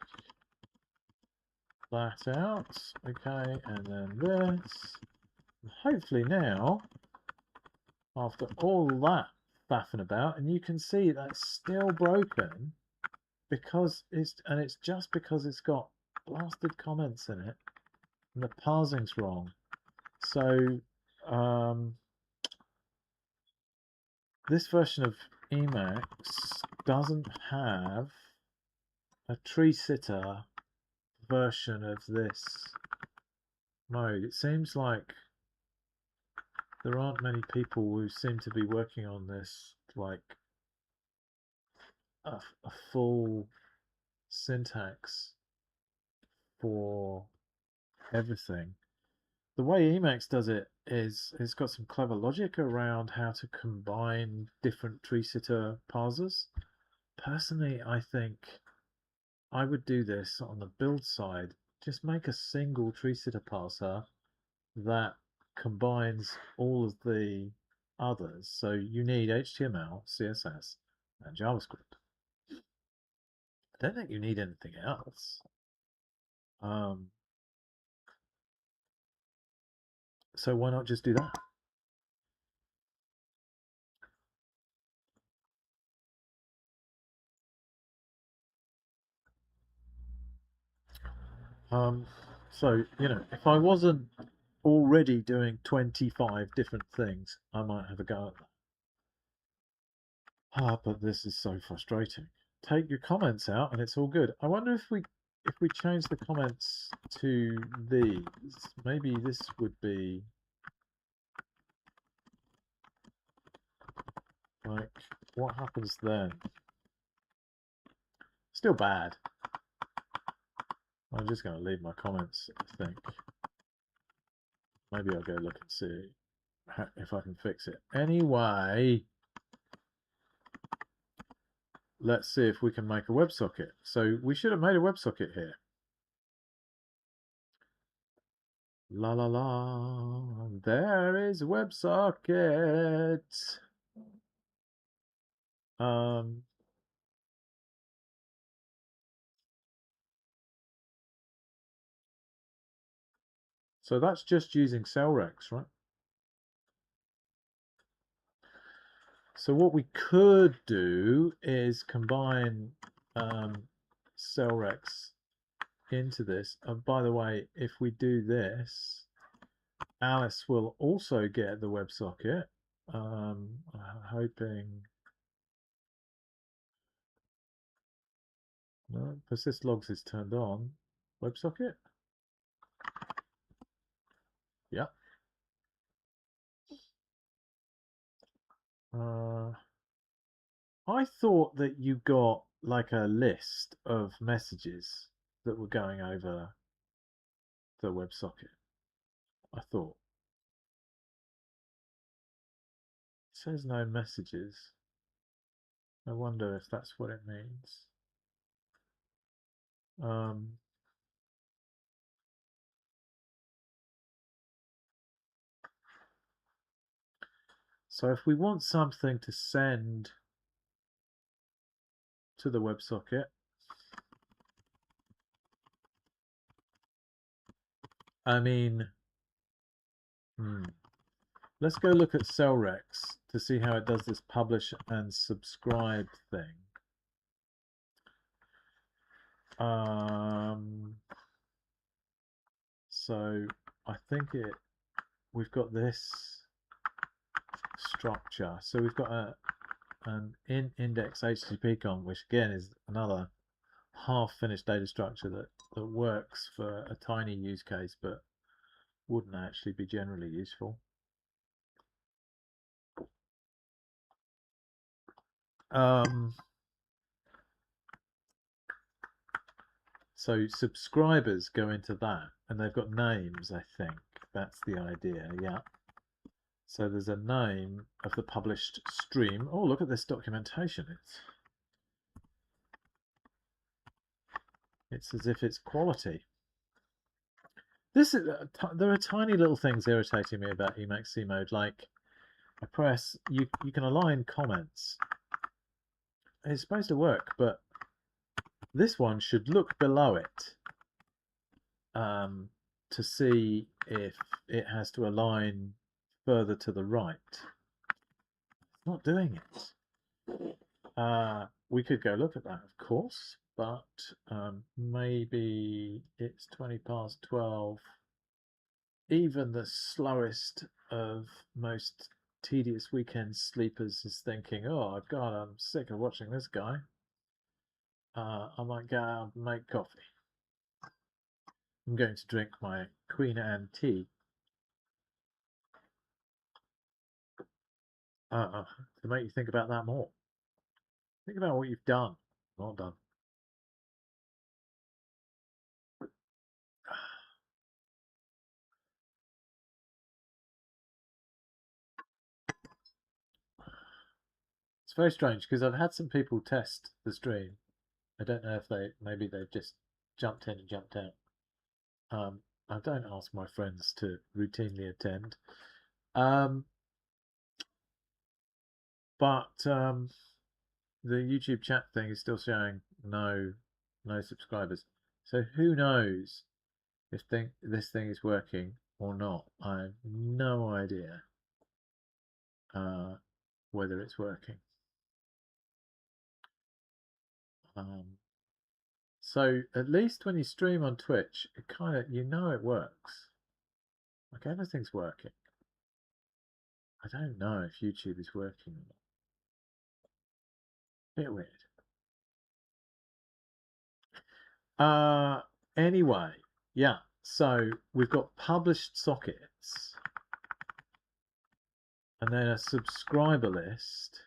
that out. Okay, and then this. Hopefully now, after all that faffing about, and you can see that's still broken because it's just because it's got blasted comments in it and the parsing's wrong. So this version of Emacs doesn't have a tree sitter version of this mode. It seems like there aren't many people who seem to be working on this, like a full syntax for everything. The way Emacs does it is it's got some clever logic around how to combine different tree sitter parsers. Personally, I think I would do this on the build side. Just make a single tree sitter parser that combines all of the others. So you need HTML, CSS, and JavaScript. I don't think you need anything else. So why not just do that? So, you know, if I wasn't already doing 25 different things, I might have a go at that. But this is so frustrating. Take your comments out and it's all good. I wonder if we change the comments to these, maybe this would be like, what happens then? Still bad. I'm just going to leave my comments, I think. Maybe I'll go look and see if I can fix it. Anyway, let's see if we can make a WebSocket. So we should have made a WebSocket here. La la la, there is a WebSocket. So that's just using cellrex, right? So what we could do is combine cellrex into this. And by the way, if we do this, Alice will also get the WebSocket. Hoping. No, persist logs is turned on. WebSocket. Yeah. I thought that you got like a list of messages that were going over the WebSocket. I thought. It says no messages. I wonder if that's what it means. So if we want something to send to the WebSocket, I mean, let's go look at Cellrex to see how it does this publish and subscribe thing. So I think we've got this structure. So we've got an index HTTP conf, which again is another half-finished data structure that works for a tiny use case, but wouldn't actually be generally useful. So subscribers go into that, and they've got names, I think. That's the idea, yeah. So there's a name of the published stream. Oh, look at this documentation. It's as if it's quality. This is there are tiny little things irritating me about Emacs C mode, like I press you can align comments. It's supposed to work, but this one should look below it to see if it has to align further to the right. It's not doing it. We could go look at that, of course, but maybe it's 20 past 12. Even the slowest of most tedious weekend sleepers is thinking, oh God, I'm sick of watching this guy. I might go out and make coffee. I'm going to drink my Queen Anne tea. To make you think about that more. Think about what you've done, not done. It's very strange because I've had some people test the stream. I don't know if maybe they've just jumped in and jumped out. I don't ask my friends to routinely attend. But the YouTube chat thing is still showing no subscribers. So who knows if this thing is working or not? I have no idea whether it's working. So at least when you stream on Twitch, it kind of it works. Like everything's working. I don't know if YouTube is working or not. Bit weird. Anyway, yeah. So we've got published sockets, and then a subscriber list.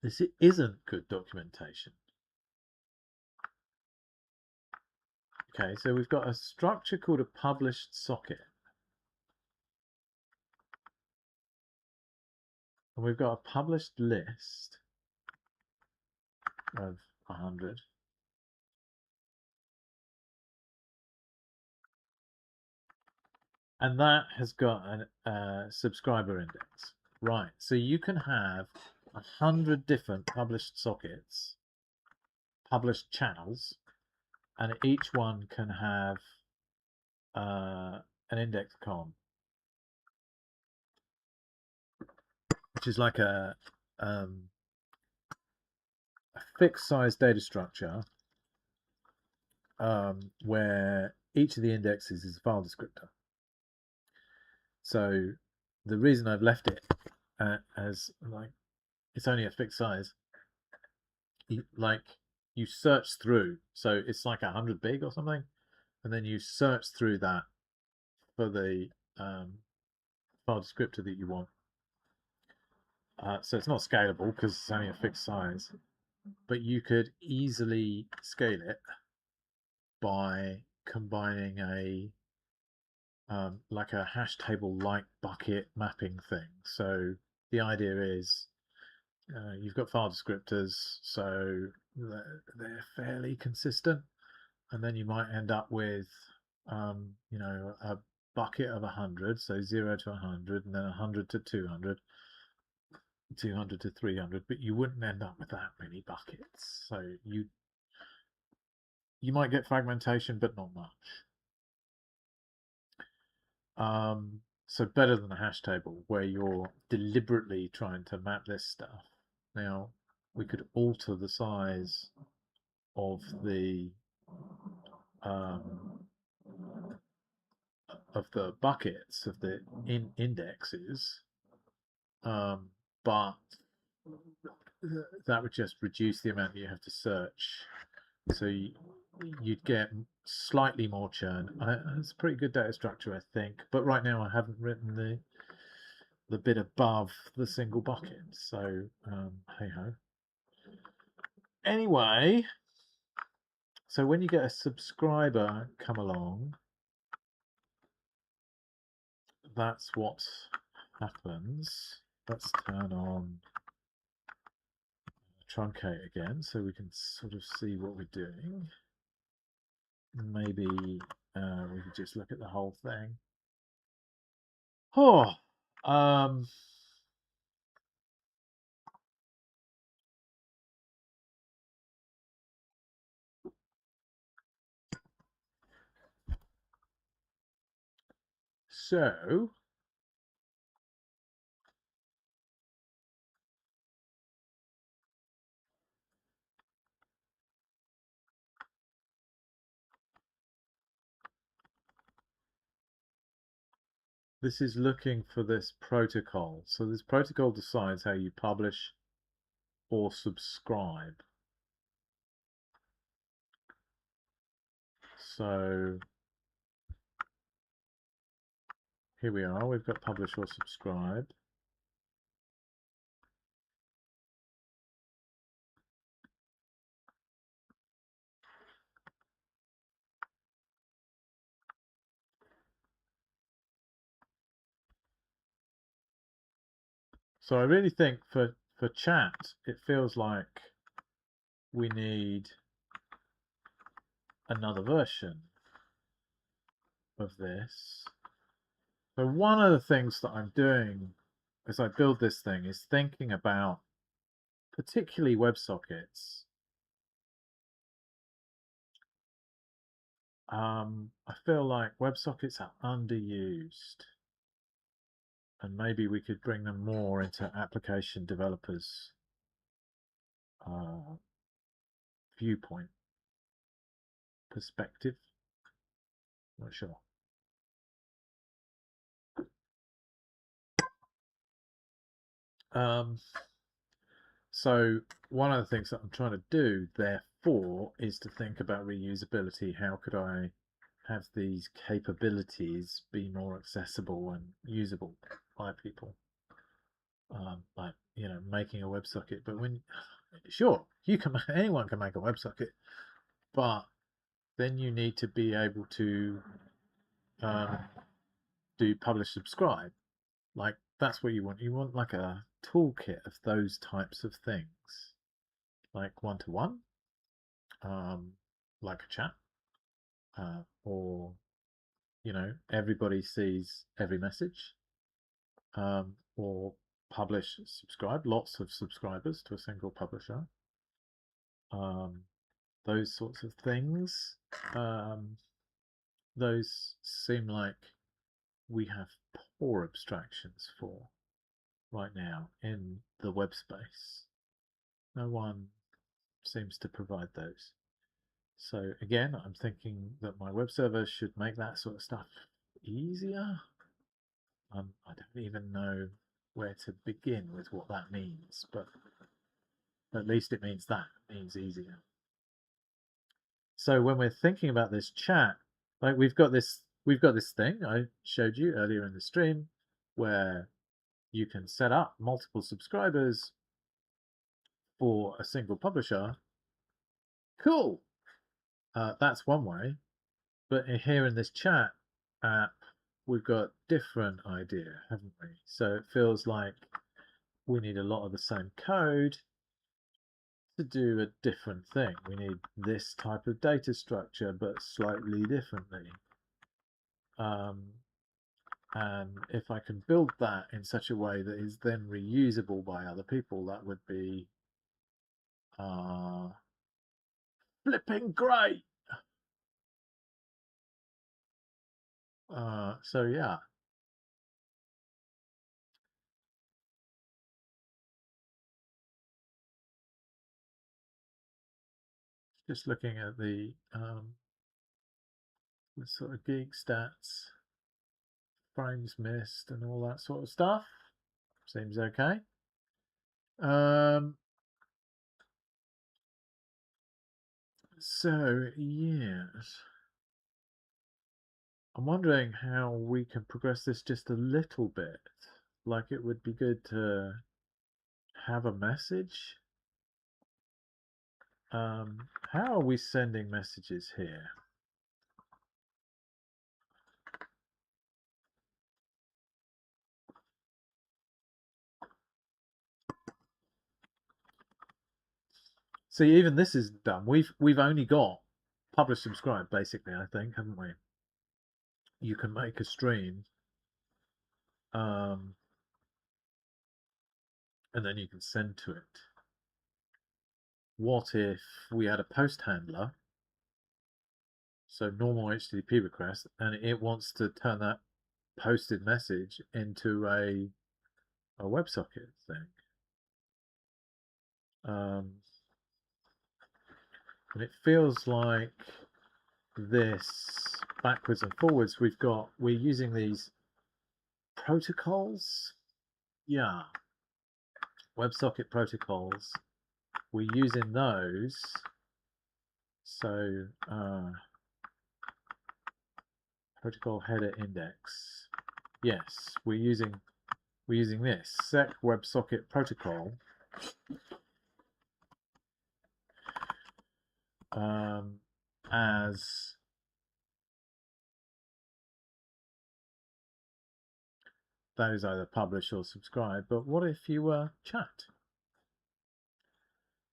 This isn't good documentation. Okay, so we've got a structure called a published socket. And we've got a published list of 100. And that has got a subscriber index. Right, so you can have 100 different published sockets, published channels, and each one can have an index column, which is like a fixed size data structure where each of the indexes is a file descriptor. So the reason I've left it as like it's only a fixed size, like you search through, so it's like 100 big or something, and then you search through that for the file descriptor that you want. So it's not scalable because it's only a fixed size, but you could easily scale it by combining a like a hash table like bucket mapping thing. So the idea is you've got file descriptors, so they're fairly consistent, and then you might end up with you know, a bucket of 100, so 0 to 100, and then 100 to 200, 200 to 300, but you wouldn't end up with that many buckets. So you might get fragmentation, but not much. So better than a hash table where you're deliberately trying to map this stuff. Now, we could alter the size of the buckets of the indexes, but that would just reduce the amount that you have to search. So you'd get slightly more churn. It's a pretty good data structure, I think. But right now, I haven't written the bit above the single bucket. So hey ho. Anyway, so when you get a subscriber come along, that's what happens. Let's turn on truncate again so we can sort of see what we're doing. Maybe we could just look at the whole thing. Oh, so this is looking for this protocol. So this protocol decides how you publish or subscribe. So here we are, we've got publish or subscribe. So I really think for chat, it feels like we need another version of this. So one of the things that I'm doing as I build this thing is thinking about particularly WebSockets. I feel like WebSockets are underused, and maybe we could bring them more into application developers' viewpoint perspective. Not sure. So one of the things that I'm trying to do, therefore, is to think about reusability. How could I have these capabilities be more accessible and usable by people? Like, you know, making a WebSocket. But when, sure, anyone can make a WebSocket, but then you need to be able to do publish subscribe. Like, that's what you want. You want like a toolkit of those types of things, like one-to-one, like a chat, or, you know, everybody sees every message, or publish, subscribe, lots of subscribers to a single publisher. Those sorts of things. Those seem like we have poor abstractions for right now in the web space. No one seems to provide those. So again, I'm thinking that my web server should make that sort of stuff easier. I don't even know where to begin with what that means, but at least it means that. It means easier. So when we're thinking about this chat, like we've got this thing I showed you earlier in the stream where you can set up multiple subscribers for a single publisher. Cool. That's one way. But here in this chat app, we've got different idea, haven't we? So it feels like we need a lot of the same code to do a different thing. We need this type of data structure, but slightly differently. And if I can build that in such a way that is then reusable by other people, that would be flipping great. So yeah. Just looking at the sort of geek stats, frames missed and all that sort of stuff. Seems okay. So yes, I'm wondering how we can progress this just a little bit. Like it would be good to have a message. How are we sending messages here? See, even this is dumb. We've only got publish subscribe basically, I think, haven't we? You can make a stream, and then you can send to it. What if we had a post handler? So normal HTTP request, and it wants to turn that posted message into a WebSocket thing. And it feels like this backwards and forwards. We're using these protocols. Yeah, WebSocket protocols. We're using those. So protocol header index. Yes, we're using this sec WebSocket protocol as those either publish or subscribe. But what if you were chat?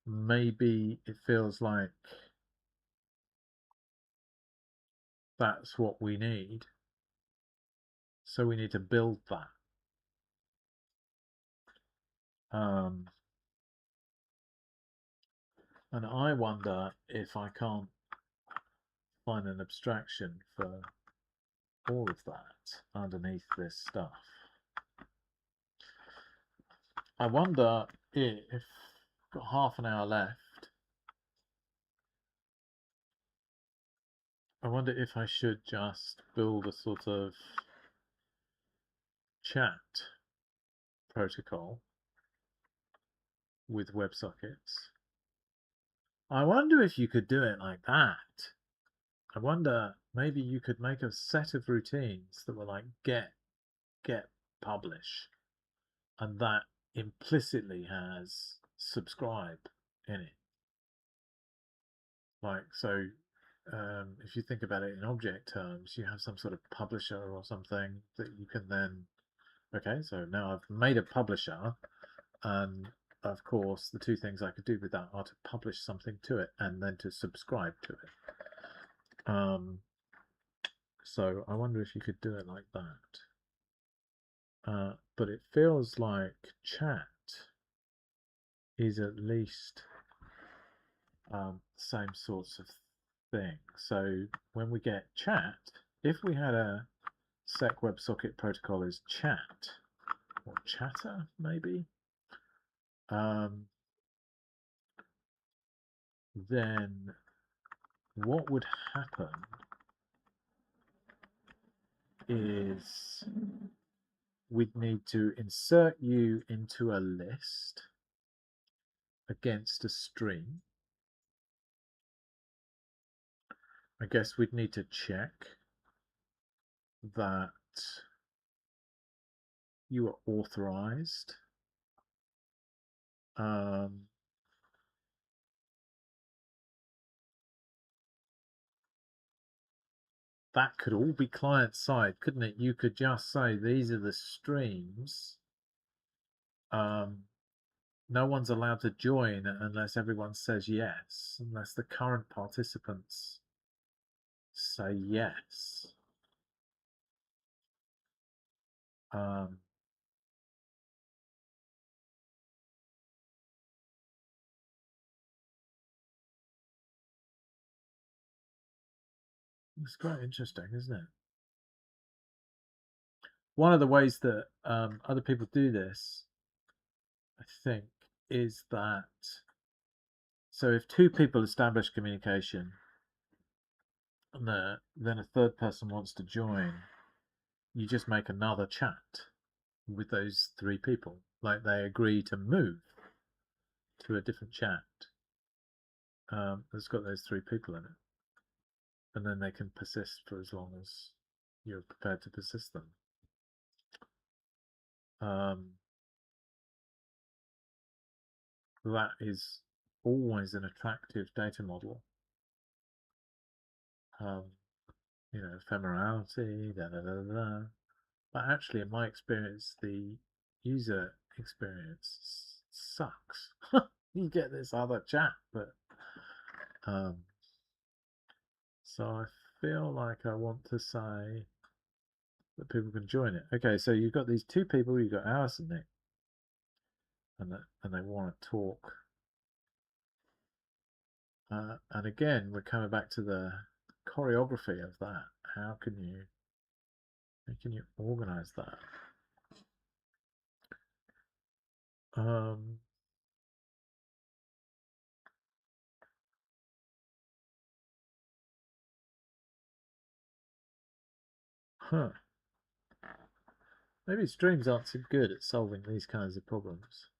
Maybe it feels like that's what we need. So we need to build that. And I wonder if I can't find an abstraction for all of that underneath this stuff. I wonder if got half an hour left. I wonder if I should just build a sort of chat protocol with WebSockets. I wonder if you could do it like that. I wonder maybe you could make a set of routines that were like get, publish, and that implicitly has subscribe in it. Like so, if you think about it in object terms, you have some sort of publisher or something that you can then. Okay, so now I've made a publisher, and of course the two things I could do with that are to publish something to it and then to subscribe to it. So I wonder if you could do it like that. But it feels like chat is at least same sorts of thing. So when we get chat, if we had a sec WebSocket protocol as chat or chatter maybe, then what would happen is we'd need to insert you into a list against a string. I guess we'd need to check that you are authorized. That could all be client side, couldn't it? You could just say these are the streams. No one's allowed to join unless everyone says yes, unless the current participants say yes. It's quite interesting, isn't it? One of the ways that other people do this, I think, is that so if two people establish communication and then a third person wants to join, you just make another chat with those three people. Like they agree to move to a different chat that's got those three people in it. And then they can persist for as long as you're prepared to persist them. That is always an attractive data model. You know, ephemerality, but actually, in my experience, the user experience sucks. You get this other chat, but so I feel like I want to say that people can join it. Okay, so you've got these two people. You've got Alice and Nick, and they want to talk. And again, we're coming back to the choreography of that. How can you organize that? Huh. Maybe streams aren't so good at solving these kinds of problems.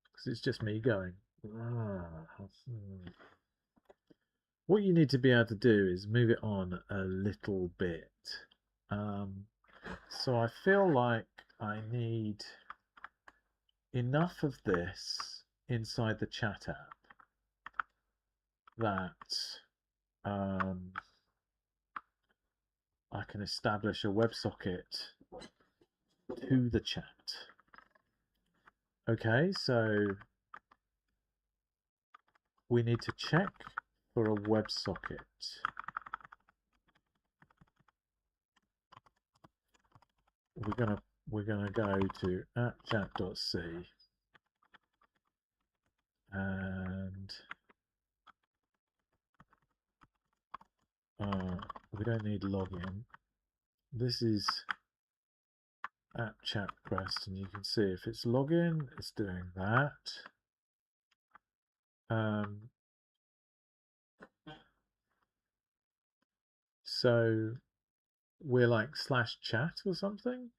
Because it's just me going, What you need to be able to do is move it on a little bit. So I feel like I need enough of this inside the chat app that I can establish a WebSocket to the chat. Okay, so we need to check for a WebSocket. We're gonna go to appchat.c and we don't need login. This is app chat request, and you can see if it's login, it's doing that. So we're like /chat or something.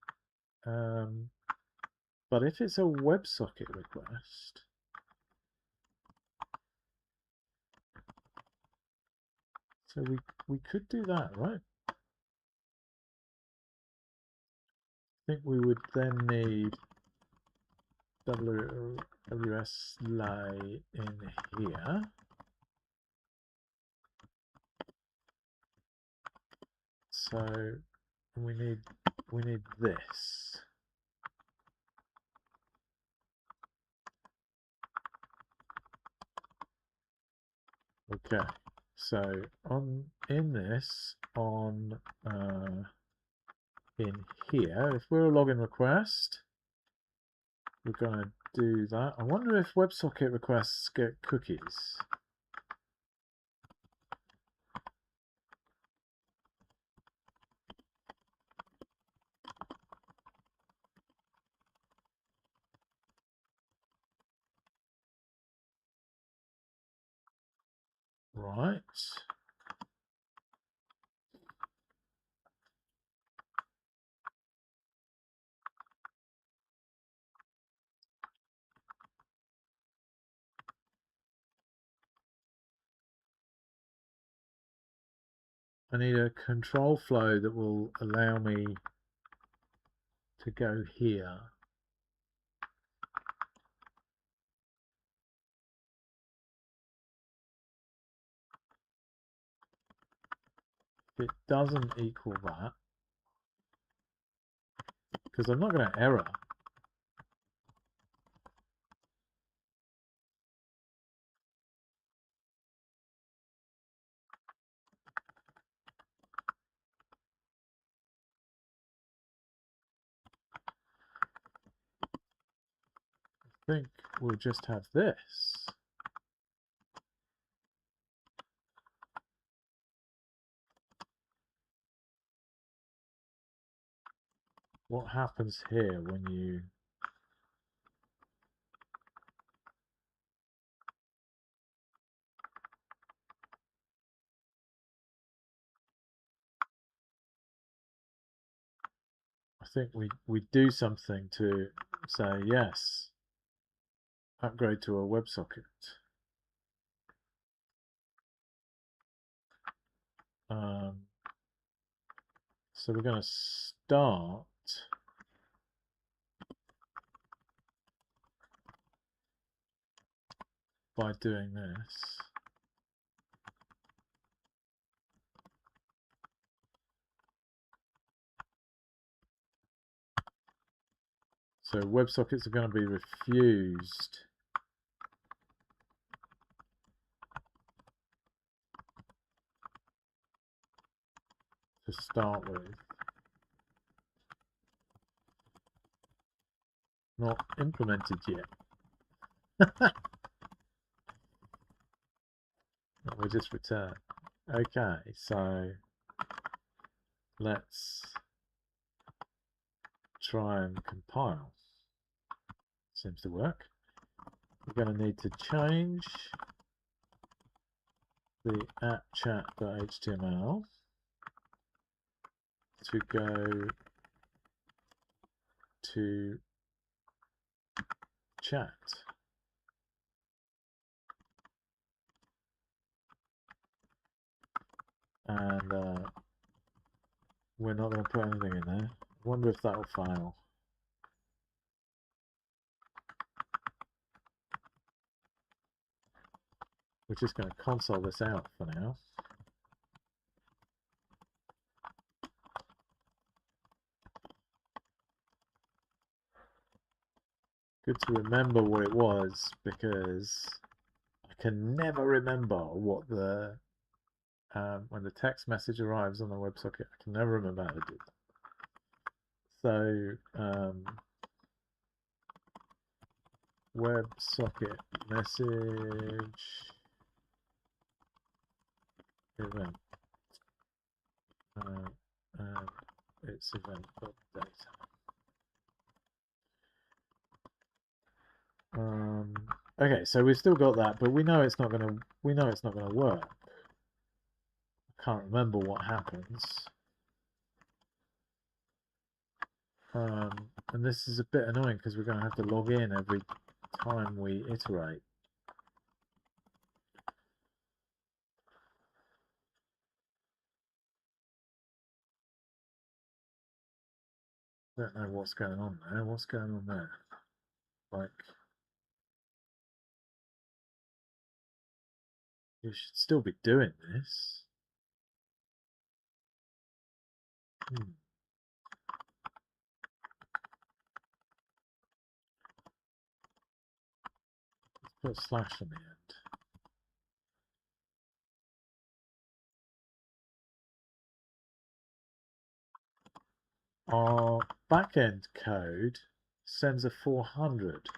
But if it's a WebSocket request, so we could do that, right? I think we would then need WS lay in here. So we need this. Okay, so in here, if we're a login request, we're going to do that. I wonder if WebSocket requests get cookies. Right. I need a control flow that will allow me to go here. If it doesn't equal that, because I'm not going to error. I think we'll just have this. What happens here when you I think we do something to say yes, upgrade to a WebSocket. So we're going to start by doing this. So WebSockets are going to be refused to start with. Not implemented yet. We'll just return. Okay, so let's try and compile. Seems to work. We're going to need to change the appchat.html to go to chat. And we're not going to put anything in there. I wonder if that will fail. We're just going to console this out for now. Good to remember what it was, because I can never remember what the when the text message arrives on the WebSocket, I can never remember how to do that. So WebSocket message event, and it's event.data. Okay, so we've still got that, but we know it's not going to work. I can't remember what happens. And this is a bit annoying because we're going to have to log in every time we iterate. Don't know what's going on there. What's going on there? Like, you should still be doing this. Let's put a slash on the end. Our backend code sends a 400.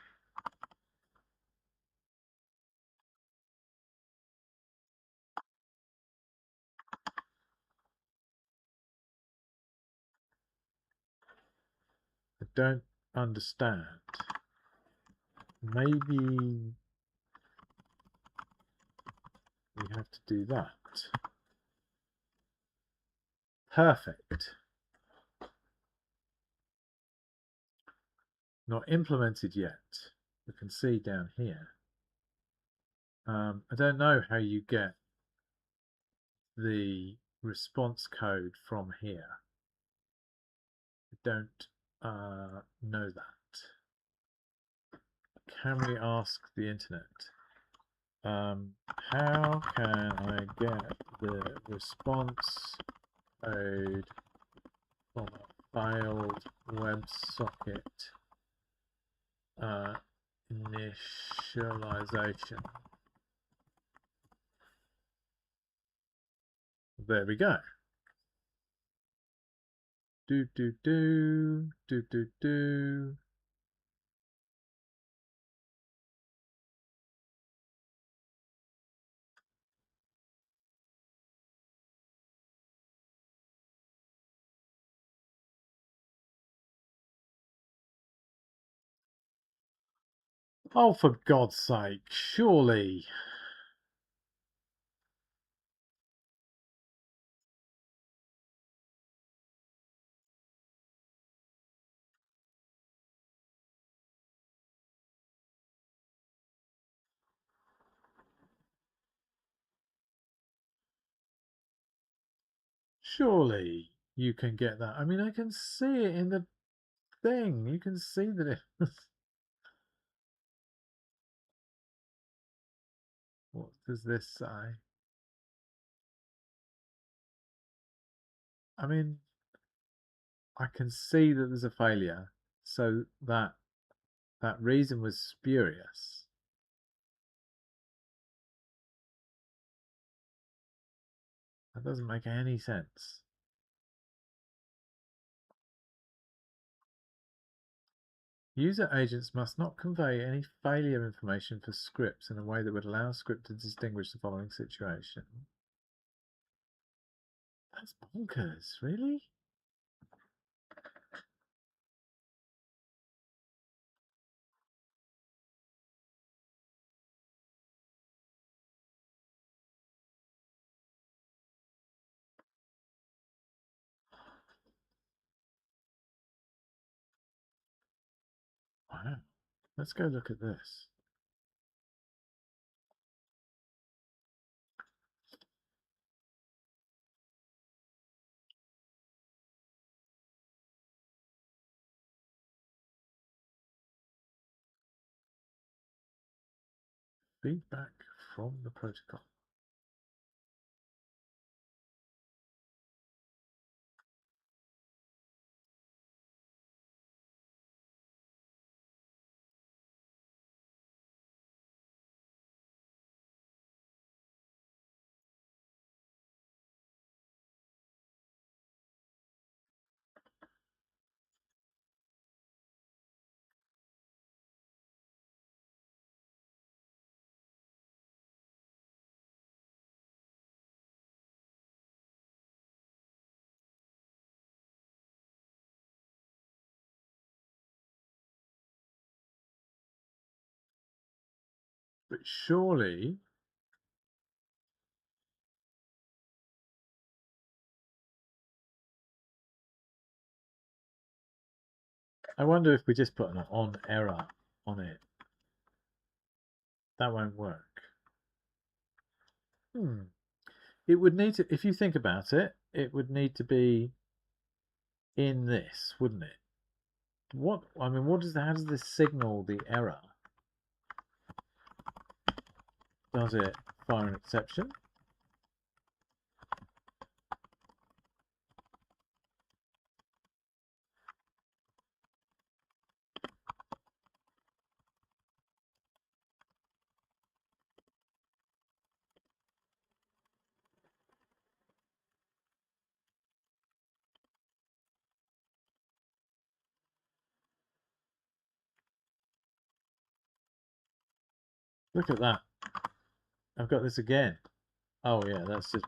I don't understand. Maybe we have to do that. Perfect. Not implemented yet. You can see down here. I don't know how you get the response code from here. I don't know that. Can we ask the internet? How can I get the response code from a failed WebSocket initialization? There we go. Do. Oh, for God's sake, surely. Surely you can get that. I mean, I can see it in the thing. You can see that it. What does this say? I mean, I can see that there's a failure, so that reason was spurious. That doesn't make any sense. User agents must not convey any failure information for scripts in a way that would allow a script to distinguish the following situation. That's bonkers, really? Wow. Let's go look at this. Feedback from the protocol. But surely I wonder if we just put an on error on it. That won't work. It would need to, if you think about it, it would need to be in this, wouldn't it? What, I mean, how does this signal the error? Does it fire an exception? Look at that. I've got this again. Oh yeah, that's just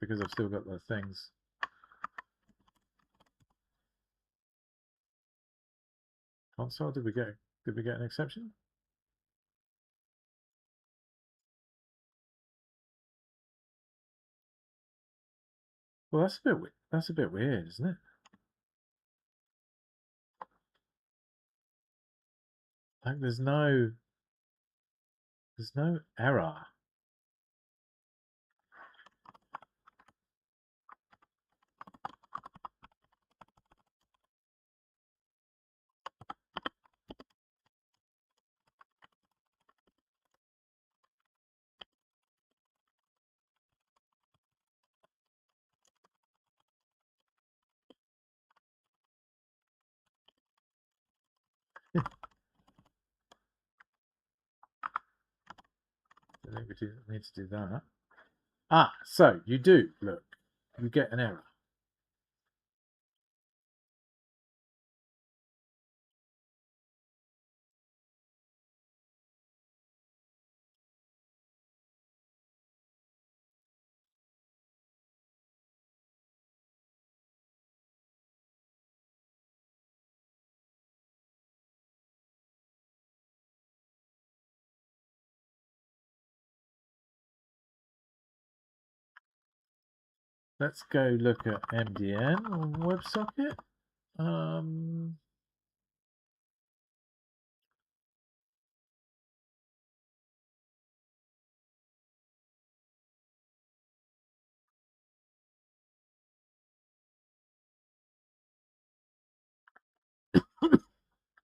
because I've still got the things. Console, did we get an exception? Well, that's a bit weird, isn't it? Like there's no error. I think we need to do that. Ah, so you do look. You get an error. Let's go look at MDN on WebSocket.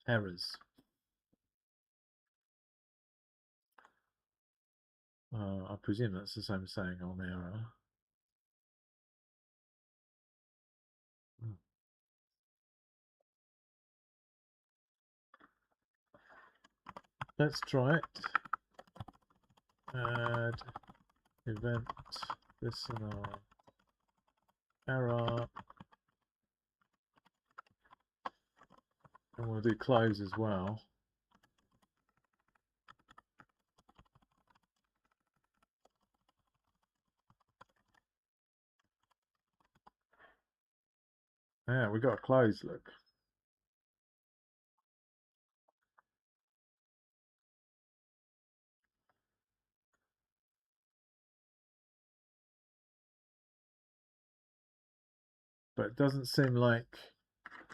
Errors. I presume that's the same saying on error. Let's try it. Add event listener error. And we'll do close as well. Yeah, we got a close look. But it doesn't seem like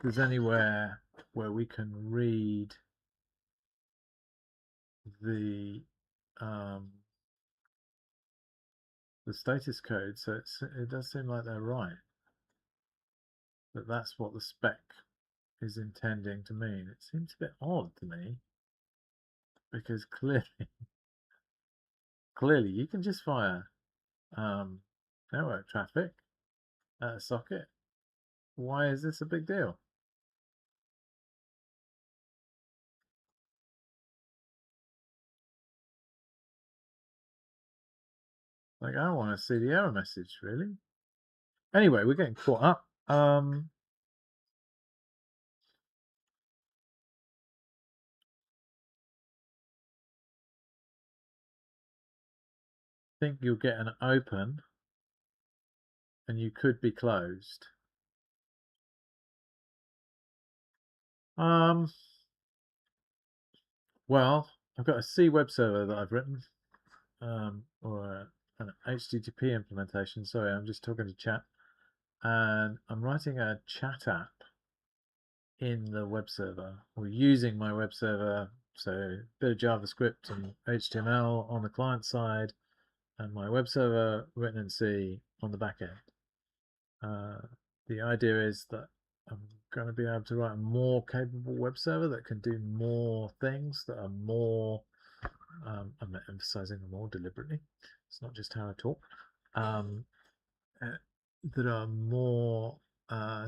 there's anywhere where we can read the status code, so it does seem like they're right. That that's what the spec is intending to mean. It seems a bit odd to me because clearly you can just fire network traffic at a socket. Why is this a big deal? Like I want to see the error message really. Anyway, we're getting caught up. Think you'll get an open and you could be closed. Well, I've got a C web server that I've written, or an HTTP implementation. Sorry, I'm just talking to chat, and I'm writing a chat app in the web server, or using my web server. So a bit of JavaScript and HTML on the client side, and my web server written in C on the back end. The idea is that I'm going to be able to write a more capable web server that can do more things that are more, I'm emphasizing the more deliberately, it's not just how I talk, that are more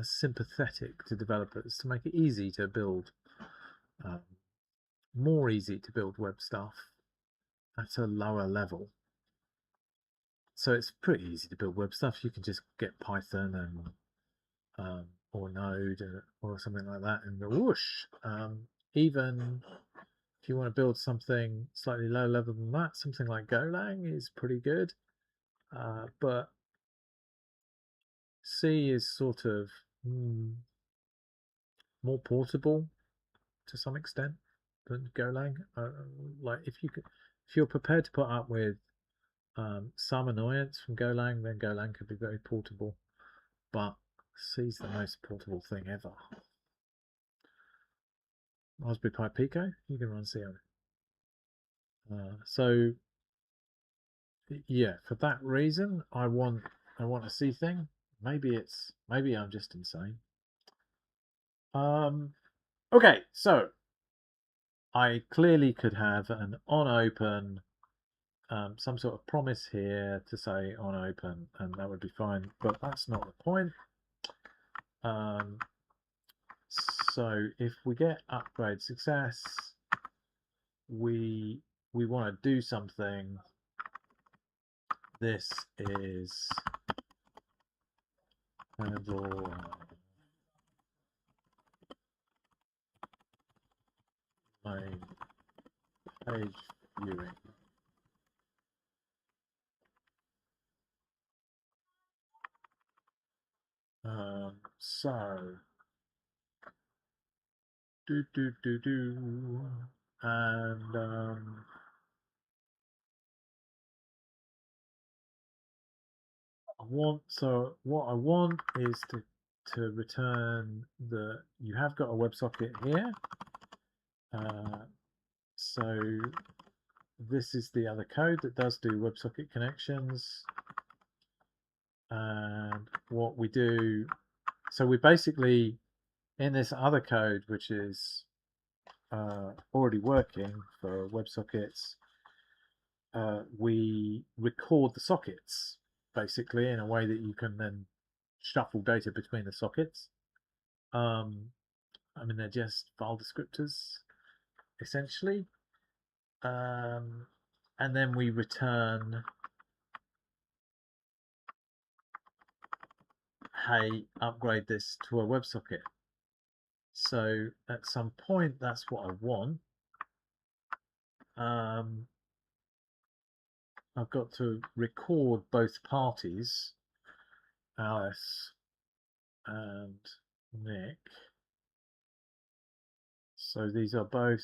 sympathetic to developers, to make it easy to build, more easy to build web stuff at a lower level. So it's pretty easy to build web stuff. You can just get Python and or Node or something like that and go whoosh. Even if you want to build something slightly lower level than that, something like Golang is pretty good. But C is sort of more portable to some extent than Golang. Like if you're prepared to put up with some annoyance from Golang, then Golang could be very portable. but C's the most portable thing ever. Raspberry Pi Pico, you can run C on it. So yeah, for that reason, I want a C thing. Maybe I'm just insane. Okay, so I clearly could have an on open, some sort of promise here to say on open, and that would be fine. But that's not the point. So if we get upgrade success, we want to do something. This is handle main page viewing. So and what I want is to return you have got a WebSocket here. So this is the other code that does do WebSocket connections. And what we do, so we basically, in this other code, which is already working for WebSockets, we record the sockets basically in a way that you can then shuffle data between the sockets. I mean, they're just file descriptors essentially, and then we return, hey, upgrade this to a WebSocket. So at some point, that's what I want. I've got to record both parties, Alice and Nick. So these are both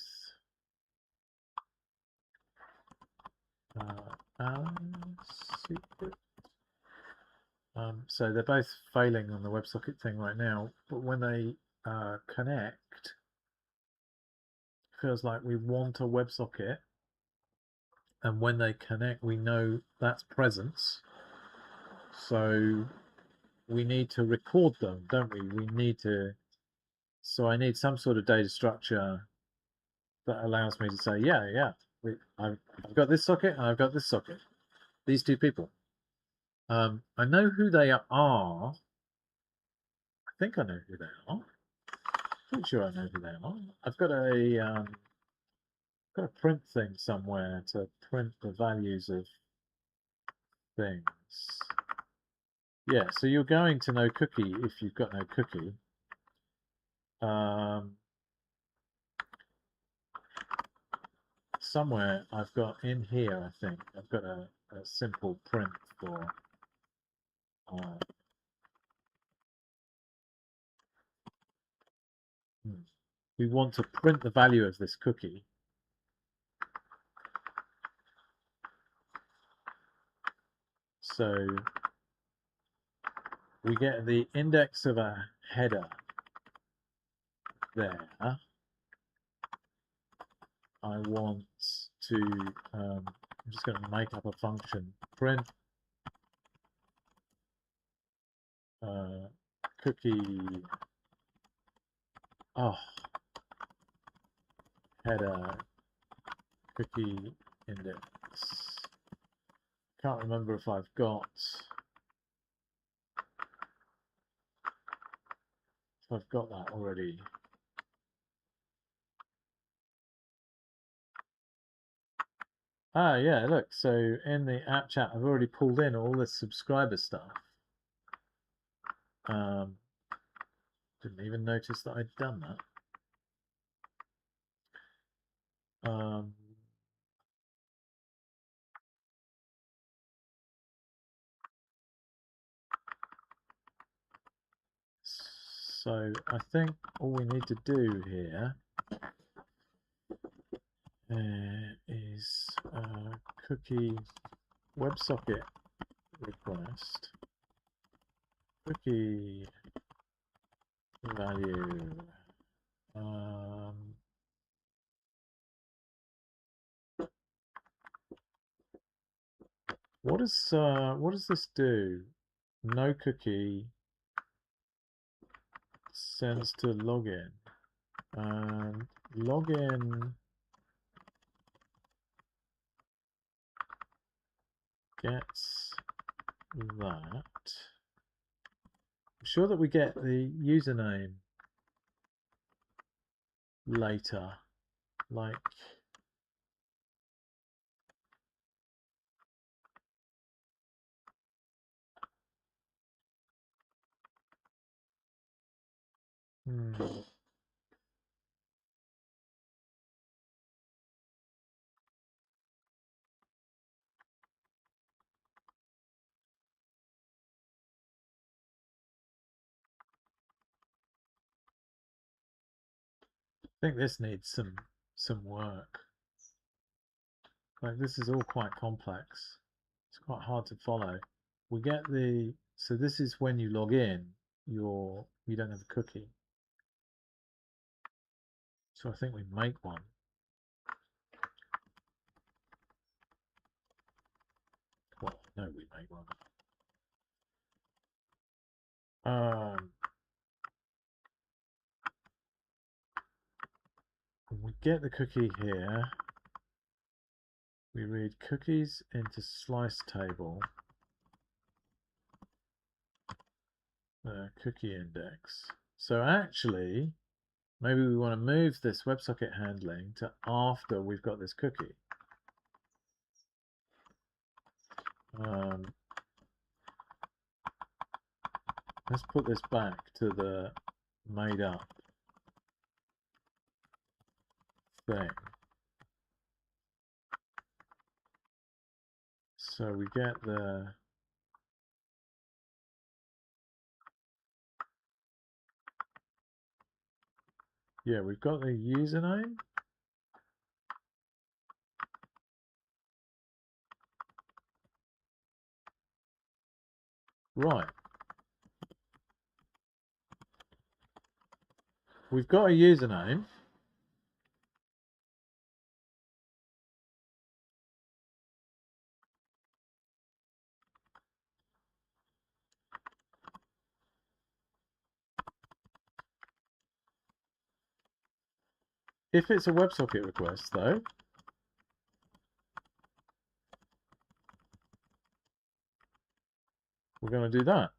secret. So they're both failing on the WebSocket thing right now, but when they connect, it feels like we want a WebSocket, and when they connect, we know that's presence. So we need to record them, don't we? We need to. So I need some sort of data structure that allows me to say, yeah, I've got this socket and I've got this socket. These two people. I know who they are. I think I know who they are. Pretty sure I know who they are. I've got a print thing somewhere to print the values of things. Yeah, so you're going to no cookie if you've got no cookie. Somewhere I've got in here, I think, I've got a simple print for we want to print the value of this cookie. So we get the index of a header there. I want to, I'm just going to make up a function, print cookie, header cookie index. Can't remember if I've got that already. Yeah, look, so in the app chat I've already pulled in all the subscriber stuff. Didn't even notice that I'd done that. So I think all we need to do here is cookie WebSocket request cookie value. What does this do? No cookie sends to login, and login gets that. I'm sure that we get the username later, like I think this needs some work. Like this is all quite complex. It's quite hard to follow. We get so this is when you log in, you don't have a cookie. So I think we make one. Well, no, we make one. We get the cookie here. We read cookies into slice table. Cookie index. So actually, maybe we want to move this WebSocket handling to after we've got this cookie. Let's put this back to the made up thing. So we get we've got the username. Right. We've got a username. If it's a WebSocket request, though, we're going to do that.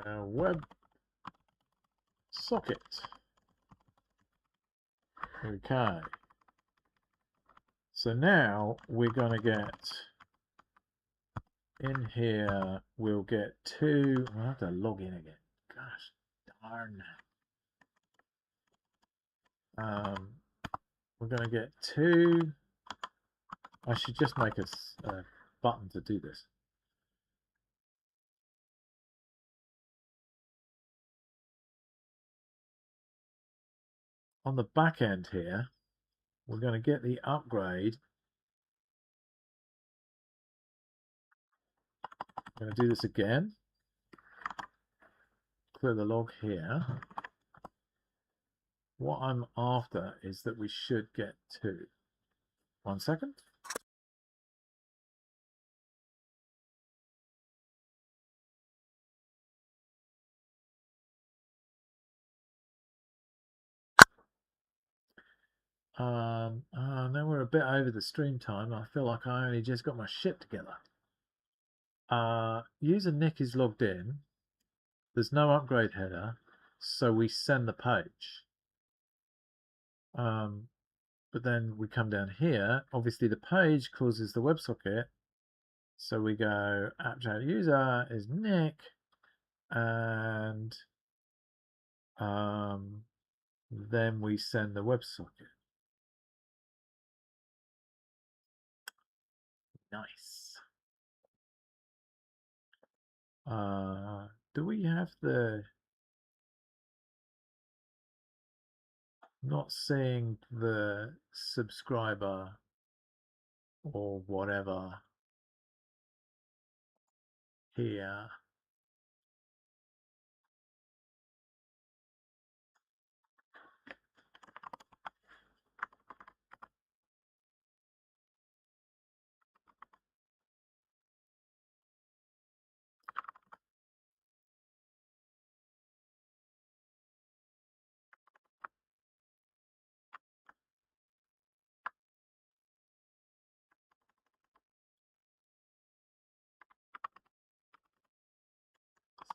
WebSocket. Okay. So now we're going to get in here, we'll get two. I'll have to log in again. Gosh darn. We're going to get two. I should just make a button to do this. On the back end here, we're going to get the upgrade. I'm going to do this again. Clear the log here. What I'm after is that we should get two. 1 second. Now we're a bit over the stream time. I feel like I only just got my shit together. User Nick is logged in. There's no upgrade header, so we send the page. But then we come down here. Obviously, the page causes the WebSocket. So we go app user is Nick, and then we send the WebSocket. Nice. do we have the... Not seeing the subscriber or whatever here.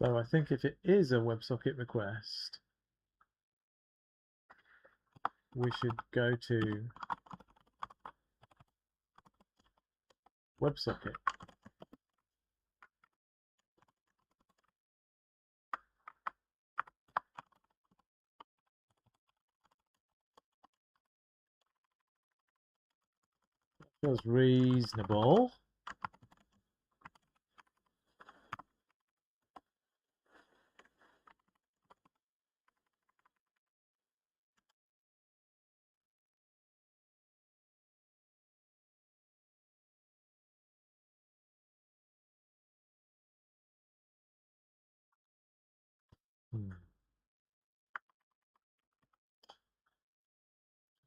So I think if it is a WebSocket request, we should go to WebSocket. Feels reasonable.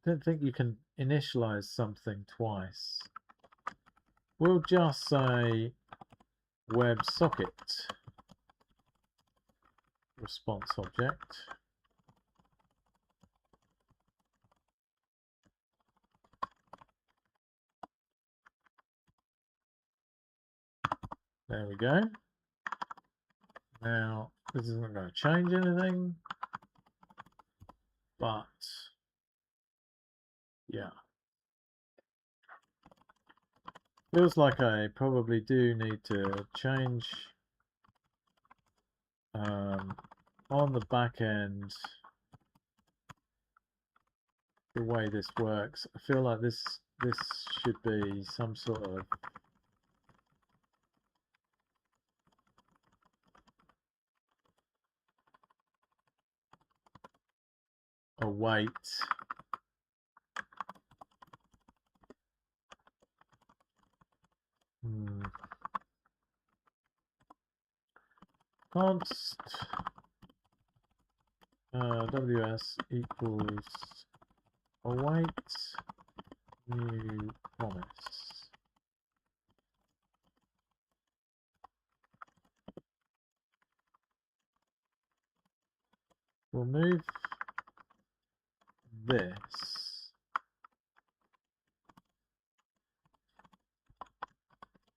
I don't think you can initialize something twice. We'll just say WebSocket response object. There we go. Now, this isn't going to change anything, but yeah. Feels like I probably do need to change on the back end the way this works. I feel like this should be some sort of await const ws equals await new promise. We'll move this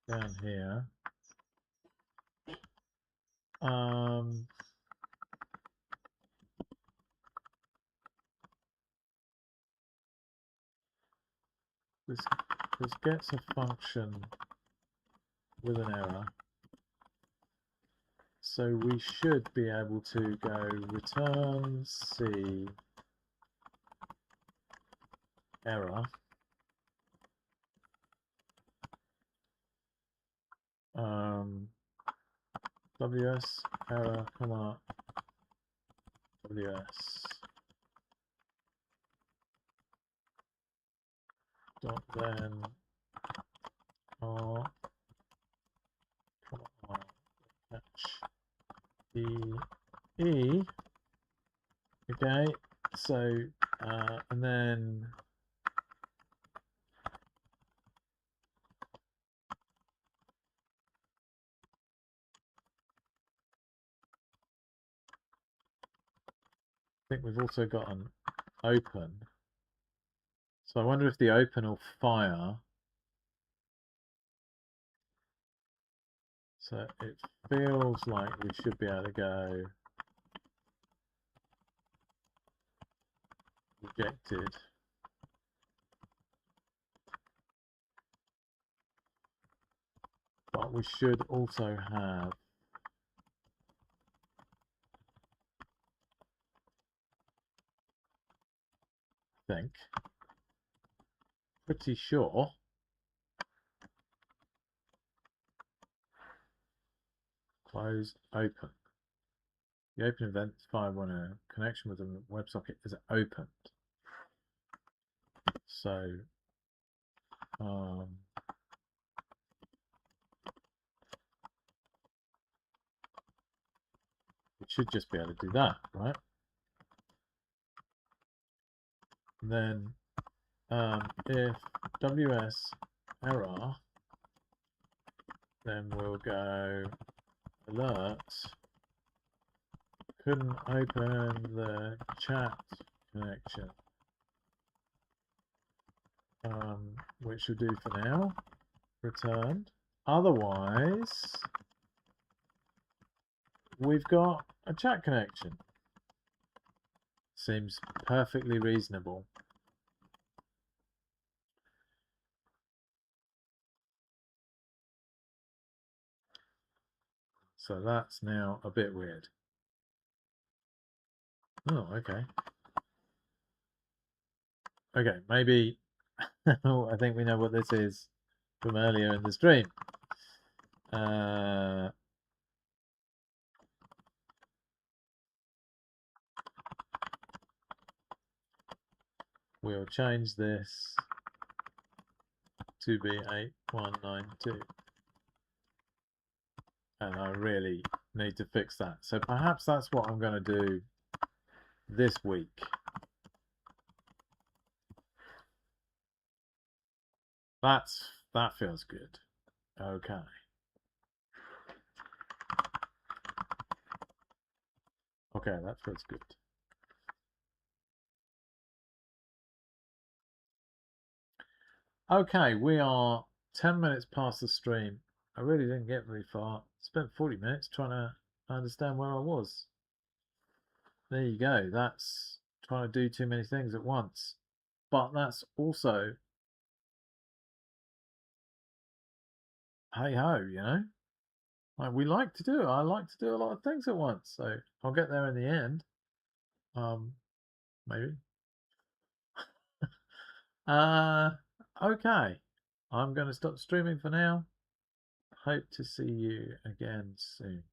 down here. This gets a function with an error. So we should be able to go return C error. WS error, comma, WS dot then R, comma, R, catch E. Okay, so and then I think we've also got an open. So I wonder if the open will fire. So it feels like we should be able to go rejected. But we should also have I think pretty sure close open. The open event file when a connection with a WebSocket is opened. So it should just be able to do that, right? And then if WS error, then we'll go alert, couldn't open the chat connection, which will do for now, returned. Otherwise, we've got a chat connection. Seems perfectly reasonable. So that's now a bit weird. Oh, okay. Okay, maybe I think we know what this is from earlier in the stream. We'll change this to be 8192. And I really need to fix that. So perhaps that's what I'm going to do this week. That feels good. Okay. Okay, that feels good. Okay, we are 10 minutes past the stream. I really didn't get very far. Spent 40 minutes trying to understand where I was. There you go. That's trying to do too many things at once. But that's also, hey ho, you know? Like we like to do. I like to do a lot of things at once. So I'll get there in the end. Maybe. Okay. I'm going to stop streaming for now. Hope to see you again soon.